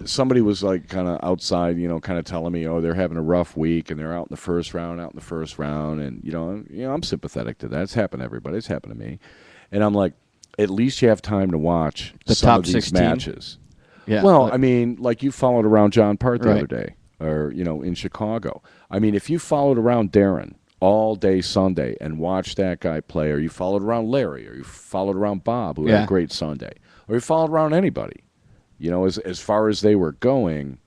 S2: somebody was like kind of outside, kind of telling me, they're having a rough week and they're out in the first round, and I'm sympathetic to that. It's happened to everybody. It's happened to me, and I'm like, at least you have time to watch
S3: the
S2: some
S3: top
S2: of these
S3: 16
S2: matches.
S3: Yeah.
S2: Well, I mean, like you followed around John Part the
S3: Right.
S2: other day, or in Chicago. I mean, if you followed around Darren all day Sunday and watched that guy play, or you followed around Larry, or you followed around Bob, who had a great Sunday, or you followed around anybody, as far as they were going,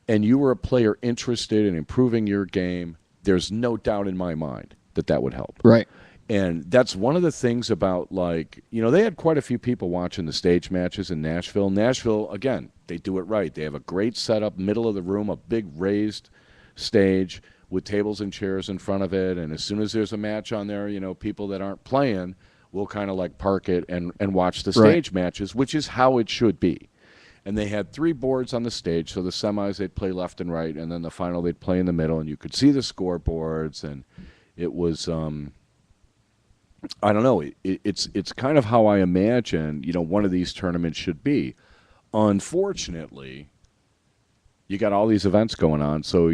S2: and you were a player interested in improving your game, there's no doubt in my mind that would help.
S3: Right.
S2: And that's one of the things about, like, they had quite a few people watching the stage matches in Nashville. Nashville, again, they do it right. They have a great setup, middle of the room, a big raised stage with tables and chairs in front of it, and as soon as there's a match on there, people that aren't playing will kind of like park it and watch the stage matches, which is how it should be. And they had 3 boards on the stage, so the semis they'd play left and right, and then the final they'd play in the middle, and you could see the scoreboards, and it was I don't know, it's kind of how I imagine one of these tournaments should be. Unfortunately, you got all these events going on, so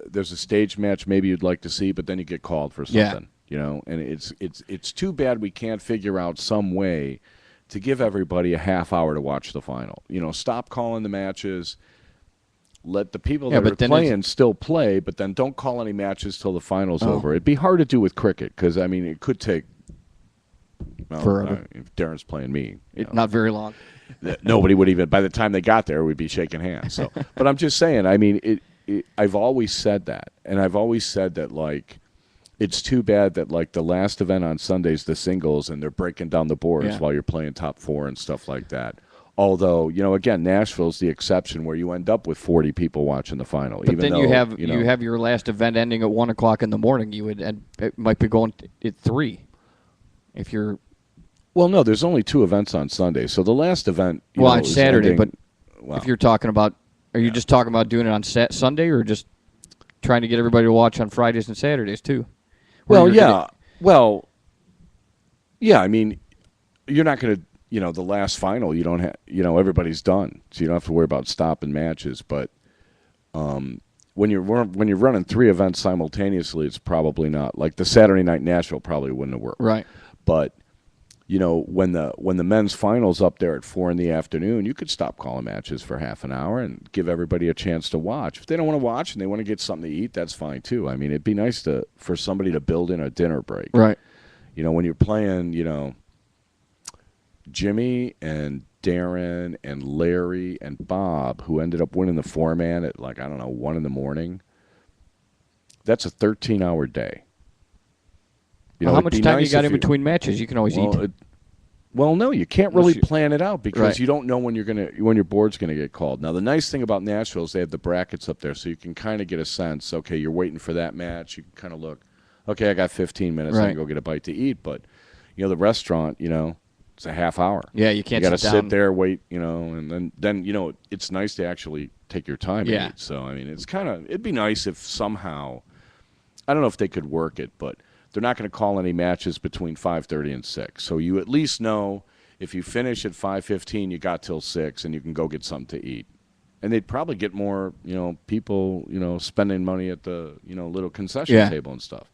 S2: there's a stage match maybe you'd like to see, but then you get called for something. And it's too bad we can't figure out some way to give everybody a half hour to watch the final. Stop calling the matches. Let the people that are playing still play, but then don't call any matches till the final's over. It'd be hard to do with cricket because, it could take
S3: forever.
S2: If Darren's playing me.
S3: Not very long.
S2: Nobody would even, by the time they got there, we'd be shaking hands. So, but I'm just saying, I've always said that. And I've always said that, it's too bad that, the last event on Sunday's the singles, and they're breaking down the boards while you're playing top 4 and stuff like that. Although, again, Nashville's the exception where you end up with 40 people watching the final.
S3: But then you have your last event ending at 1 o'clock in the morning. It might be going at 3 if you're.
S2: Well, no, there's only 2 events on Sunday. So the last event,
S3: on Saturday. But if you're talking about, are you just talking about doing it on Sunday, or just trying to get everybody to watch on Fridays and Saturdays too?
S2: Well, yeah. You're not going to. The last final, you don't have. Everybody's done, so you don't have to worry about stopping matches. But when you're running 3 events simultaneously, it's probably not like the Saturday night Nashville probably wouldn't have worked.
S3: Right.
S2: But when the men's finals up there at 4 in the afternoon, you could stop calling matches for half an hour and give everybody a chance to watch. If they don't want to watch and they want to get something to eat, that's fine too. It'd be nice for somebody to build in a dinner break.
S3: Right.
S2: When you're playing, Jimmy and Darren and Larry and Bob, who ended up winning the 4-man at 1 in the morning. That's a 13-hour day.
S3: How much time you got in between matches? You can always eat.
S2: Well, no, you can't really plan it out because you don't know when your board's gonna get called. Now, the nice thing about Nashville is they have the brackets up there, so you can kind of get a sense. Okay, you're waiting for that match. You can kind of look. Okay, I got 15 minutes. I can go get a bite to eat. But the restaurant, it's a half hour.
S3: Yeah, you can't.
S2: You got to sit there, wait, and then it's nice to actually take your time. And eat. So it'd be nice if somehow, I don't know if they could work it, but they're not going to call any matches between 5:30 and 6. So you at least know if you finish at 5:15, you got till 6, and you can go get something to eat. And they'd probably get more, people, spending money at the, little concession table and stuff.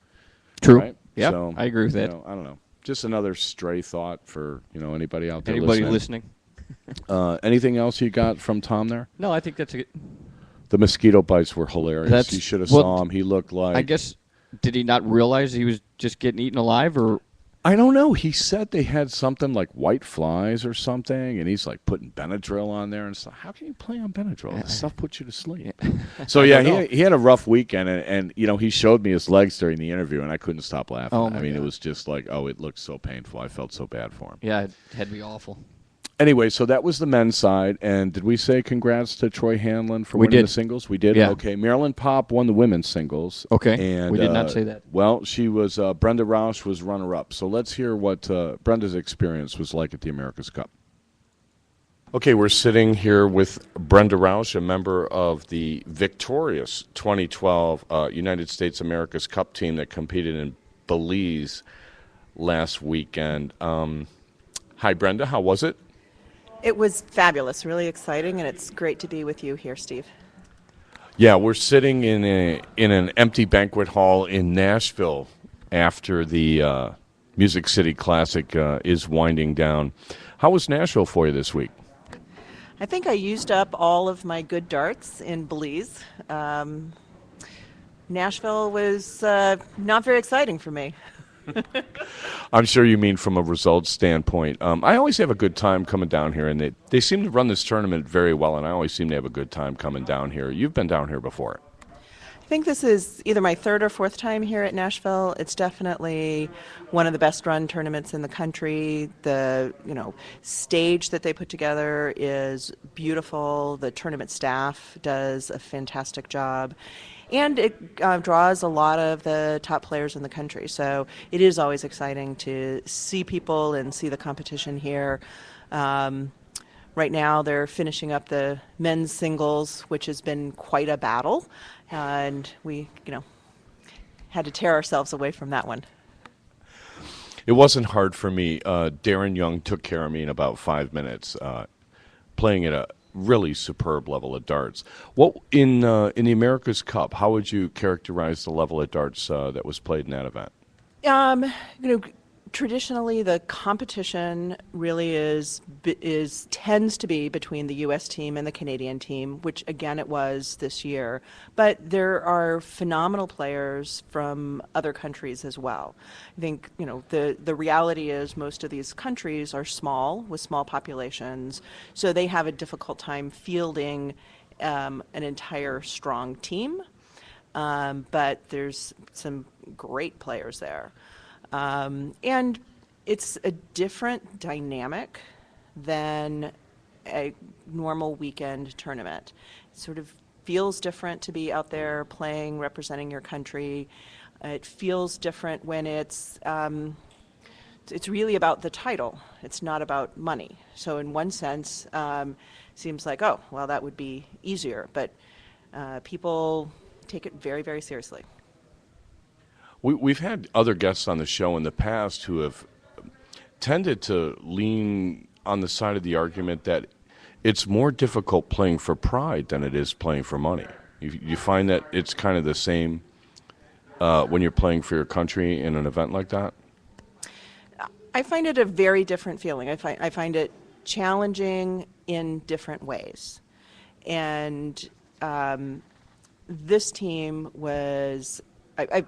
S3: True.
S2: Right?
S3: Yeah,
S2: so,
S3: I agree with that.
S2: I don't know. Just another stray thought for anybody out there.
S3: Anybody listening?
S2: Anything else you got from Tom there?
S3: No, I think that's it.
S2: The mosquito bites were hilarious. You should have saw him. He looked like.
S3: I guess. Did he not realize he was just getting eaten alive, or?
S2: I don't know. He said they had something like white flies or something, and he's putting Benadryl on there and stuff. How can you play on Benadryl? This stuff puts you to sleep. So he had a rough weekend, and he showed me his legs during the interview, and I couldn't stop laughing.
S3: Oh my God.
S2: It was just it looked so painful. I felt so bad for him.
S3: Yeah, it had to be awful.
S2: Anyway, so that was the men's side, and did we say congrats to Troy Hanlon for winning the singles? We did?
S3: Yeah.
S2: Okay, Marilyn Popp won the women's singles.
S3: Okay,
S2: and
S3: we did not say that.
S2: Well, she was, Brenda Roush was runner-up, so let's hear what Brenda's experience was like at the America's Cup. Okay, we're sitting here with Brenda Roush, a member of the victorious 2012 United States America's Cup team that competed in Belize last weekend. Hi, Brenda, how was it?
S18: It was fabulous, really exciting, and it's great to be with you here, Steve.
S2: Yeah, we're sitting in an empty banquet hall in Nashville after the Music City Classic is winding down. How was Nashville for you this week?
S18: I think I used up all of my good darts in Belize. Nashville was not very exciting for me.
S2: I'm sure you mean from a results standpoint. I always have a good time coming down here, and they seem to run this tournament very well, and I always seem to have a good time coming down here. You've been down here before.
S18: I think this is either my 3rd or 4th time here at Nashville. It's definitely one of the best run tournaments in the country. The stage that they put together is beautiful. The tournament staff does a fantastic job. And it draws a lot of the top players in the country. So it is always exciting to see people and see the competition here. Right now, they're finishing up the men's singles, which has been quite a battle, and we, had to tear ourselves away from that one.
S2: It wasn't hard for me. Darren Young took care of me in about 5 minutes, playing at a really superb level of darts. What in the America's Cup? How would you characterize the level of darts that was played in that event?
S18: Traditionally, the competition really tends to be between the U.S. team and the Canadian team, which again it was this year. But there are phenomenal players from other countries as well. I think the reality is most of these countries are small with small populations, so they have a difficult time fielding an entire strong team. But there's some great players there. And it's a different dynamic than a normal weekend tournament. It sort of feels different to be out there playing, representing your country. It feels different when it's really about the title. It's not about money. So in one sense, seems like, oh, well, that would be easier. But people take it very, very seriously.
S2: We've had other guests on the show in the past who have tended to lean on the side of the argument that it's more difficult playing for pride than it is playing for money. You find that it's kind of the same when you're playing for your country in an event like that?
S18: I find it a very different feeling. I find it challenging in different ways. And this team was...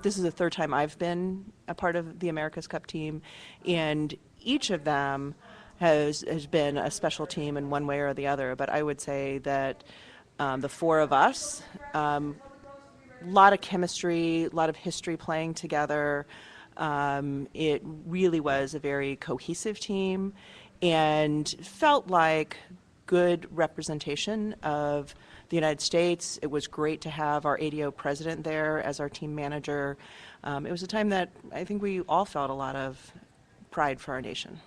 S18: this is the third time I've been a part of the America's Cup team, and each of them has been a special team in one way or the other. But I would say that the four of us, a lot of chemistry, a lot of history playing together. It really was a very cohesive team and felt like good representation of the United States. It was great to have our ADO president there as our team manager. It was a time that I think we all felt a lot of pride for our nation.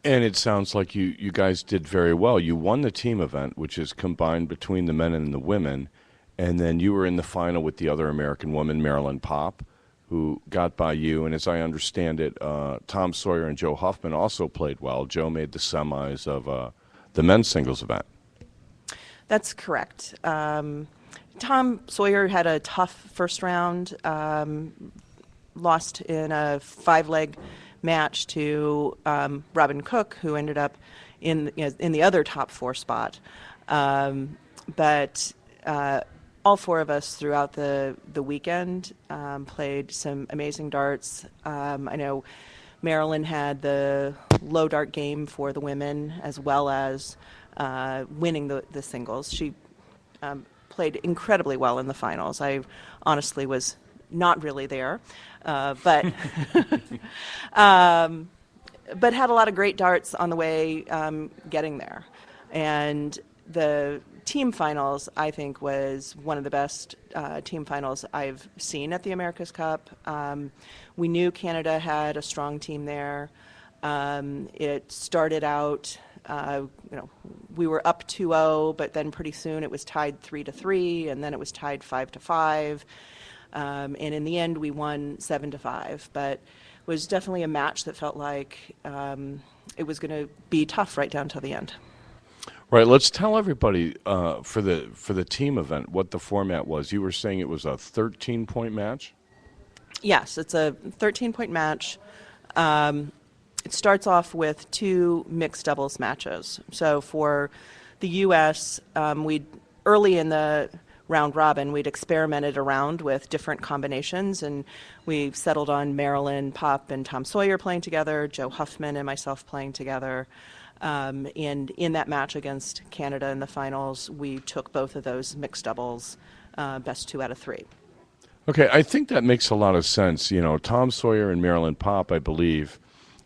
S2: And it sounds like you guys did very well. You won the team event, which is combined between the men and the women, and then you were in the final with the other American woman, Marilyn Popp, who got by you. And as I understand it, Tom Sawyer and Joe Huffman also played well. Joe made the semis of the men's singles event.
S18: That's correct. Tom Sawyer had a tough first round, lost in a 5-leg match to Robin Cook, who ended up in the other top 4 spot. But all four of us throughout the weekend played some amazing darts. I know Marilyn had the low dart game for the women as well as winning the singles. She played incredibly well in the finals. I honestly was not really there, but but had a lot of great darts on the way getting there. And the team finals, I think, was one of the best team finals I've seen at the America's Cup. We knew Canada had a strong team there. It started out, we were up 2-0, but then pretty soon it was tied 3-3, and then it was tied 5-5. And in the end, we won 7-5. But it was definitely a match that felt like it was going to be tough right down to the end.
S2: Right. Let's tell everybody for the team event what the format was. You were saying it was a 13-point match?
S18: Yes, it's a 13-point match. It starts off with 2 mixed doubles matches. So for the U.S., early in the round robin, we'd experimented around with different combinations, and we settled on Marilyn Popp and Tom Sawyer playing together, Joe Huffman and myself playing together. And in that match against Canada in the finals, we took both of those mixed doubles, best 2 out of 3.
S2: Okay, I think that makes a lot of sense. You know, Tom Sawyer and Marilyn Popp, I believe,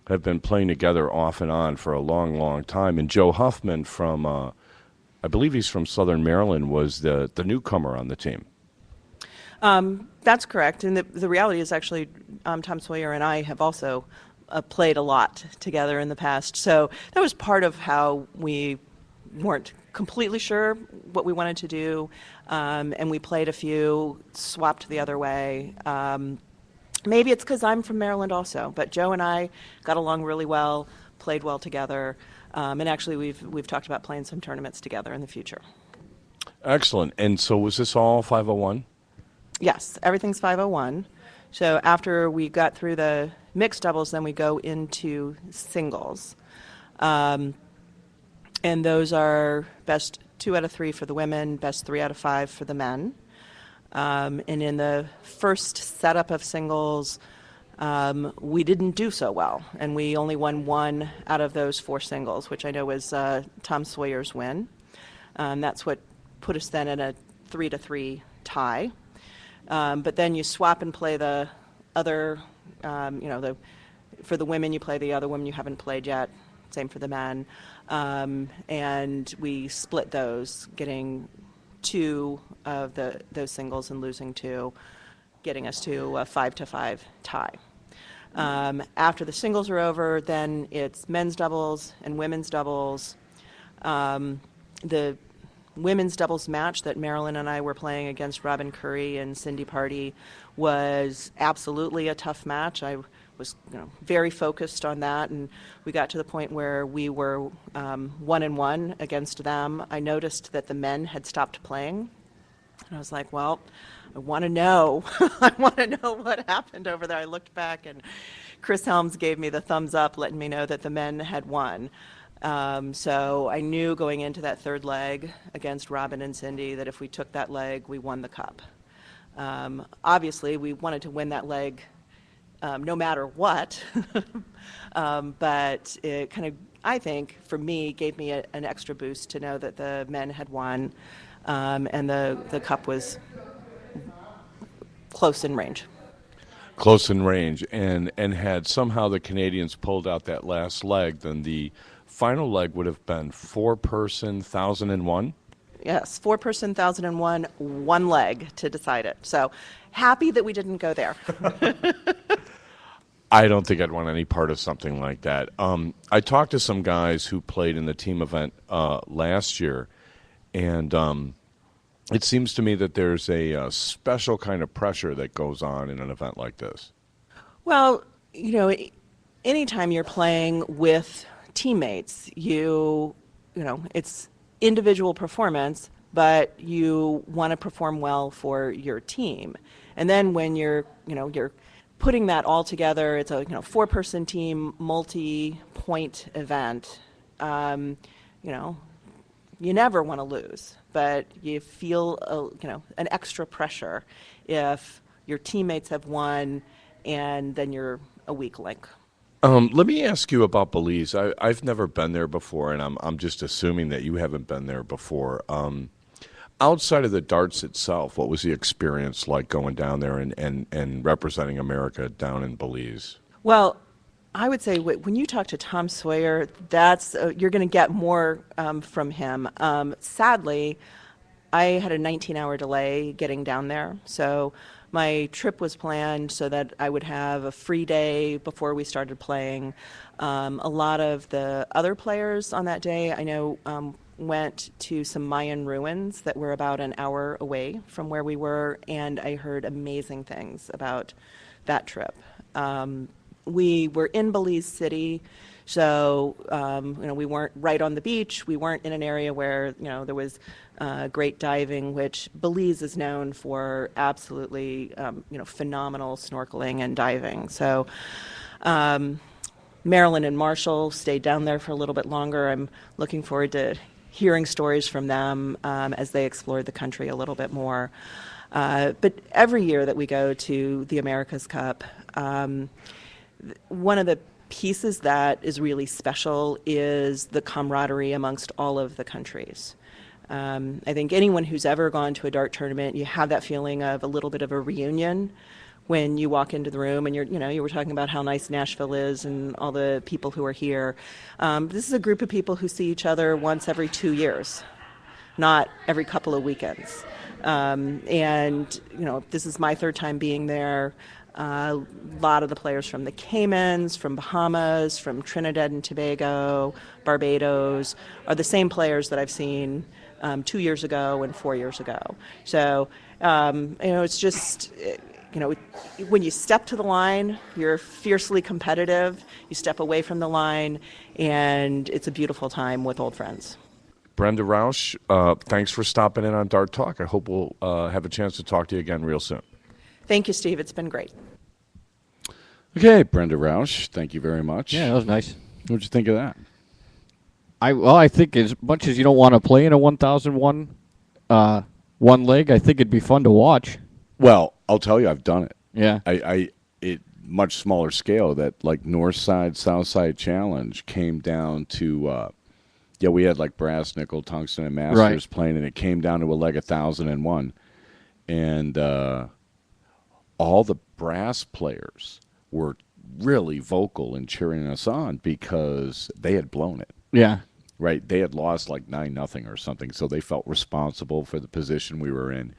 S2: have been playing together off and on for a long, long time. And Joe Huffman from, I believe he's from Southern Maryland, was the newcomer on the team.
S18: That's correct. And the reality is actually Tom Sawyer and I have also played a lot together in the past. So that was part of how we weren't completely sure what we wanted to do. And we played a few, swapped the other way. Maybe it's because I'm from Maryland also, but Joe and I got along really well, played well together. And actually we've talked about playing some tournaments together in the future.
S2: Excellent. And so was this all 501?
S18: Yes, everything's 501. So after we got through the mixed doubles, then we go into singles. And those are best 2 out of 3 for the women, best 3 out of 5 for the men. And in the first setup of singles, we didn't do so well, and we only won 1 out of those 4 singles, which I know was Tom Sawyer's win. That's what put us then in a 3-3 tie. But then you swap and play the other, for the women you play the other women you haven't played yet, same for the men. And we split those, getting 2 of those singles and losing 2, getting us to a 5-5 tie. After the singles are over, then it's men's doubles and women's doubles. The women's doubles match that Marilyn and I were playing against Robin Curry and Cindy Party was absolutely a tough match. I was very focused on that, and we got to the point where we were 1-1 against them. I noticed that the men had stopped playing, and I was like, well, I want to know. I want to know what happened over there. I looked back, and Chris Helms gave me the thumbs up, letting me know that the men had won. So I knew going into that third leg against Robin and Cindy that if we took that leg, we won the cup. Obviously, we wanted to win that leg no matter what, but it kind of, I think, for me, gave me an extra boost to know that the men had won, and the cup was close in range.
S2: Close in range, and had somehow the Canadians pulled out that last leg, then the final leg would have been 4-person 1,001.
S18: Yes, 4-person 1,001, 1 leg to decide it. So happy that we didn't go there.
S2: I don't think I'd want any part of something like that. I talked to some guys who played in the team event last year, and it seems to me that there's a special kind of pressure that goes on in an event like this.
S18: Well, anytime you're playing with teammates, it's individual performance, but you want to perform well for your team. And then when you're putting that all together, it's a 4-person team, multi-point event. You never want to lose, but you feel an extra pressure if your teammates have won and then you're a weak link.
S2: Let me ask you about Belize. I've never been there before, and I'm just assuming that you haven't been there before. Outside of the darts itself, what was the experience like going down there and representing America down in Belize?
S18: Well, I would say when you talk to Tom Sawyer, that's you're going to get more from him. Sadly, I had a 19-hour delay getting down there, so my trip was planned so that I would have a free day before we started playing. A lot of the other players on that day, I know, went to some Mayan ruins that were about an hour away from where we were, and I heard amazing things about that trip. We were in Belize City, so we weren't right on the beach. We weren't in an area where there was great diving, which Belize is known for absolutely phenomenal snorkeling and diving. So Marilyn and Marshall stayed down there for a little bit longer. I'm looking forward to hearing stories from them as they explored the country a little bit more. But every year that we go to the America's Cup, one of the pieces that is really special is the camaraderie amongst all of the countries. I think anyone who's ever gone to a dart tournament, you have that feeling of a little bit of a reunion when you walk into the room, and you were talking about how nice Nashville is and all the people who are here. This is a group of people who see each other once every 2 years. not every couple of weekends. And, this is my third time being there. A lot of the players from the Caymans, from Bahamas, from Trinidad and Tobago, Barbados, are the same players that I've seen 2 years ago and 4 years ago. So, it's just, when you step to the line, you're fiercely competitive. You step away from the line, and it's a beautiful time with old friends.
S2: Brenda Roush, thanks for stopping in on Dart Talk. I hope we'll have a chance to talk to you again real soon.
S18: Thank you, Steve. It's been great.
S2: Okay, Brenda Roush, thank you very much.
S3: Yeah, that was nice.
S2: What'd you think of that?
S3: I think as much as you don't want to play in a 1001 one leg, I think it'd be fun to watch.
S2: Well, I'll tell you, I've done it.
S3: Yeah.
S2: It much smaller scale, that like North Side, South Side Challenge came down to, we had like brass, nickel, tungsten, and masters playing, and it came down to a leg 1001. And all the brass players were really vocal in cheering us on because they had blown it.
S3: Yeah.
S2: Right. They had lost like 9-0 or something, so they felt responsible for the position we were in.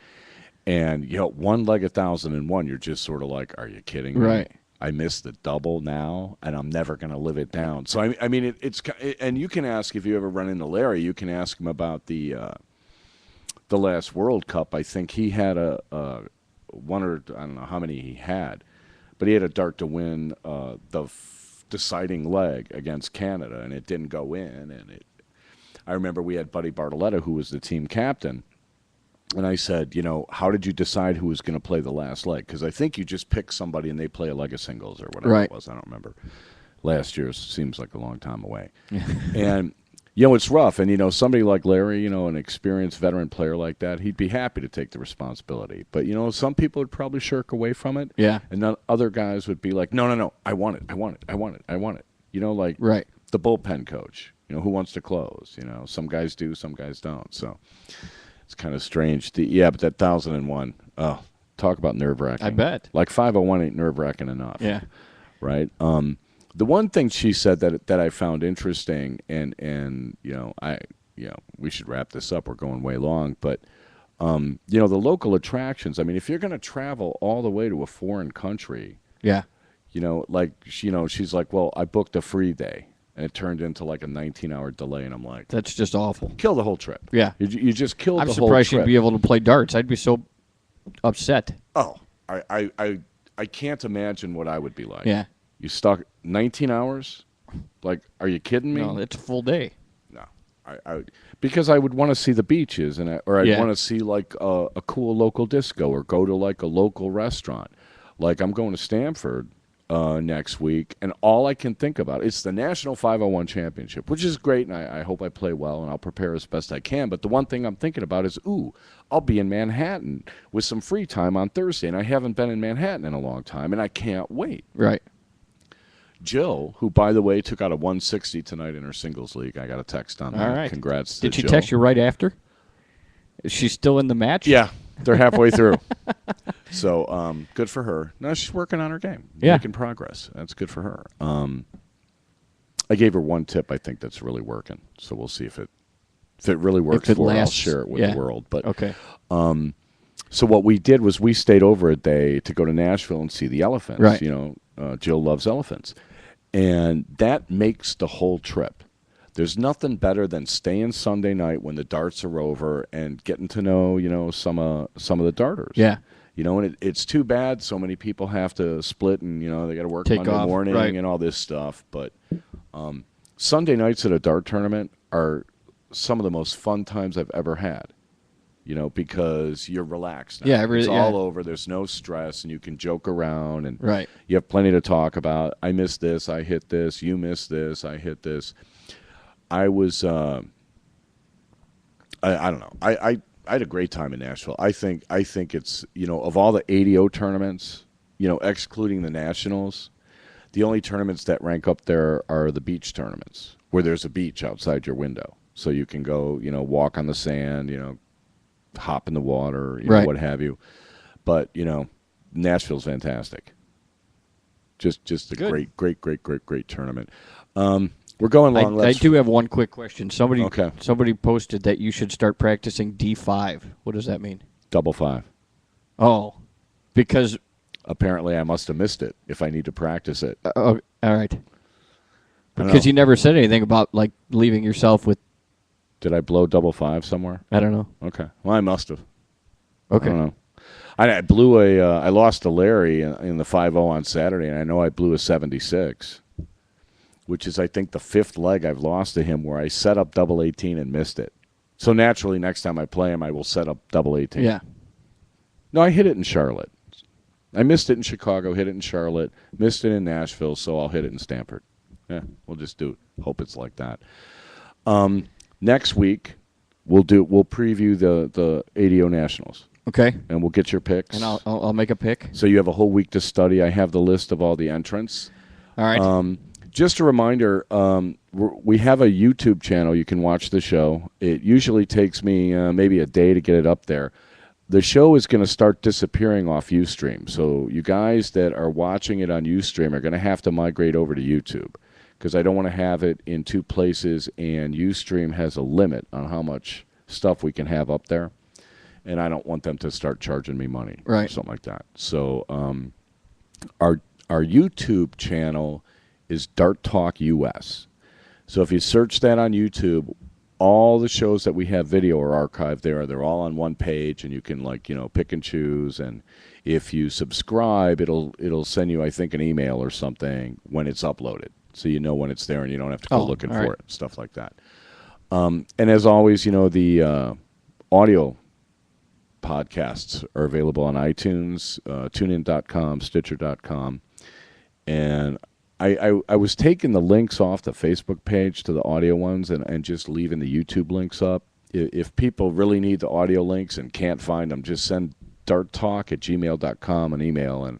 S2: And, one leg 1001, you're just sort of like, are you kidding me?
S3: Right.
S2: I missed the double now, and I'm never going to live it down. So, I mean, and you can ask, if you ever run into Larry, you can ask him about the last World Cup. I think he had one, or I don't know how many he had, but he had a dart to win the deciding leg against Canada, and it didn't go in. And I remember we had Buddy Bartoletta, who was the team captain, and I said, how did you decide who was going to play the last leg? Because I think you just pick somebody and they play a leg of singles or whatever it was. I don't remember. Last year seems like a long time away. And, it's rough. And, somebody like Larry, an experienced veteran player like that, he'd be happy to take the responsibility. But, some people would probably shirk away from it.
S3: Yeah.
S2: And then other guys would be like, no, I want it. Like the bullpen coach, who wants to close. Some guys do, some guys don't. So it's kind of strange. But that 1001, talk about nerve-wracking.
S3: I bet.
S2: Like 501 ain't nerve-wracking enough.
S3: Yeah.
S2: Right? The one thing she said that I found interesting, and we should wrap this up. We're going way long, but the local attractions. I mean, if you're going to travel all the way to a foreign country, she's like, well, I booked a free day, and it turned into like a 19-hour delay, and I'm like,
S3: that's just awful.
S2: Kill the whole trip.
S3: Yeah,
S2: you just killed the whole trip.
S3: I'm surprised you'd be able to play darts. I'd be so upset.
S2: Oh, I can't imagine what I would be like.
S3: Yeah.
S2: You stuck 19 hours? Like, are you kidding me?
S3: No, it's a full day.
S2: No, because I would want to see the beaches, or I'd want to see like a cool local disco, or go to like a local restaurant. Like, I'm going to Stamford next week, and all I can think about is the National 501 Championship, which is great, and I hope I play well, and I'll prepare as best I can. But the one thing I'm thinking about is, I'll be in Manhattan with some free time on Thursday, and I haven't been in Manhattan in a long time, and I can't wait.
S3: Right.
S2: Jill, who, by the way, took out a 160 tonight in her singles league. I got a text on that.
S3: All right.
S2: Congrats to
S3: Did she
S2: Jill.
S3: text you right after? Is she still in the match?
S2: Yeah, they're halfway through. So good for her. No, she's working on her game.
S3: Yeah.
S2: Making progress. That's good for her. I gave her one tip I think that's really working. So we'll see if it really works for her. I'll share it with the world. But
S3: okay.
S2: So what we did was we stayed over a day to go to Nashville and see the elephants.
S3: Right.
S2: Jill loves elephants. And that makes the whole trip. There's nothing better than staying Sunday night when the darts are over and getting to know, some of the darters.
S3: Yeah.
S2: And it's too bad so many people have to split and, they got to work
S3: Take
S2: Monday
S3: off,
S2: morning
S3: right.
S2: and all this stuff. But Sunday nights at a dart tournament are some of the most fun times I've ever had. Because you're relaxed now.
S3: Yeah,
S2: it's all over. There's no stress, and you can joke around, and
S3: right.
S2: You have plenty to talk about. I missed this. I hit this. You missed this. I hit this. I was, I don't know. I had a great time in Nashville. I think it's, of all the ADO tournaments, excluding the Nationals, the only tournaments that rank up there are the beach tournaments, where there's a beach outside your window. So you can go, walk on the sand, hop in the water,
S3: right.
S2: What have you. But, Nashville's fantastic. Just a
S3: Good.
S2: great tournament. We're going long.
S3: I do have one quick question. Somebody
S2: Okay.
S3: somebody posted that you should start practicing D5. What does that mean?
S2: Double 5.
S3: Oh, because
S2: apparently I must have missed it if I need to practice it.
S3: Oh, all right.
S2: I don't
S3: Because
S2: know.
S3: you never said anything about like leaving yourself with.
S2: Did I blow double 5 somewhere?
S3: I don't know.
S2: Okay. Well, I must have.
S3: Okay.
S2: I don't know. I blew I lost to Larry in the 5-0 on Saturday, and I know I blew a 76, which is, I think, the 5th leg I've lost to him where I set up double 18 and missed it. So naturally, next time I play him, I will set up double 18.
S3: Yeah.
S2: No, I hit it in Charlotte. I missed it in Chicago, hit it in Charlotte, missed it in Nashville, so I'll hit it in Stamford. Yeah, we'll just do it. Hope it's like that. Next week, we'll preview the ADO Nationals.
S3: Okay.
S2: And we'll get your picks.
S3: And I'll make a pick.
S2: So you have a whole week to study. I have the list of all the entrants.
S3: All right.
S2: Just a reminder, we have a YouTube channel. You can watch the show. It usually takes me maybe a day to get it up there. The show is going to start disappearing off Ustream. So you guys that are watching it on Ustream are going to have to migrate over to YouTube because I don't want to have it in 2 places, and Ustream has a limit on how much stuff we can have up there. And I don't want them to start charging me money or
S3: Right.
S2: something like that. So our YouTube channel is Dart Talk US. So if you search that on YouTube, all the shows that we have video are archived there. They're all on one page, and you can pick and choose. And if you subscribe, it'll send you, I think, an email or something when it's uploaded, so you know when it's there and you don't have to go looking for it, stuff like that. And as always, the audio podcasts are available on iTunes, TuneIn.com, Stitcher.com, and I was taking the links off the Facebook page to the audio ones and just leaving the YouTube links up. If people really need the audio links and can't find them, just send darttalk@gmail.com an email, and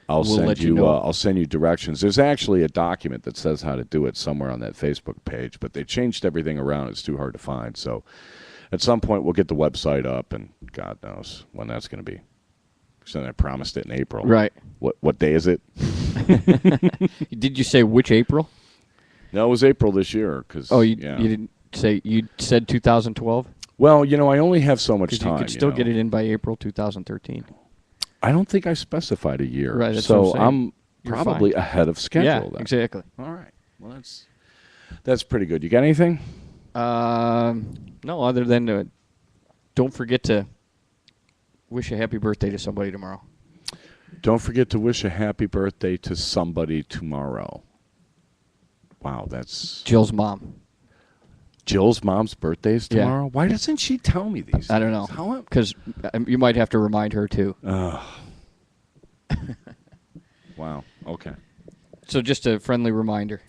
S2: I'll send you I'll send you directions. There's actually a document that says how to do it somewhere on that Facebook page, but they changed everything around. It's too hard to find. So at some point we'll get the website up, and God knows when that's going to be. So I promised it in April.
S3: Right.
S2: What day is it?
S3: Did you say which April?
S2: No, it was April this year.
S3: You didn't say. You said 2012.
S2: Well, I only have so much time.
S3: You could still get it in by April 2013.
S2: I don't think I specified a year.
S3: Right. That's
S2: so
S3: what I'm
S2: saying. Probably
S3: fine.
S2: ahead of schedule.
S3: Yeah,
S2: then.
S3: exactly.
S2: All right. Well, that's pretty good. You got anything?
S3: No, other than don't forget to wish a happy birthday to somebody tomorrow.
S2: Don't forget to wish a happy birthday to somebody tomorrow. Wow, that's
S3: Jill's mom.
S2: Jill's mom's birthday is
S3: Yeah.
S2: tomorrow? Why doesn't she tell me these
S3: I don't know.
S2: things?
S3: Because you might have to remind her, too.
S2: Wow, okay.
S3: So just a friendly reminder.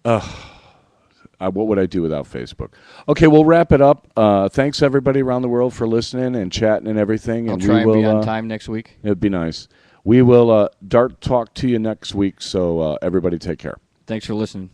S2: What would I do without Facebook? Okay, we'll wrap it up. Thanks, everybody around the world, for listening and chatting and everything.
S3: I'll
S2: and
S3: try
S2: we
S3: and
S2: will,
S3: be on time next week.
S2: It'd be nice. We will Dart talk to you next week, so everybody take care.
S3: Thanks for listening.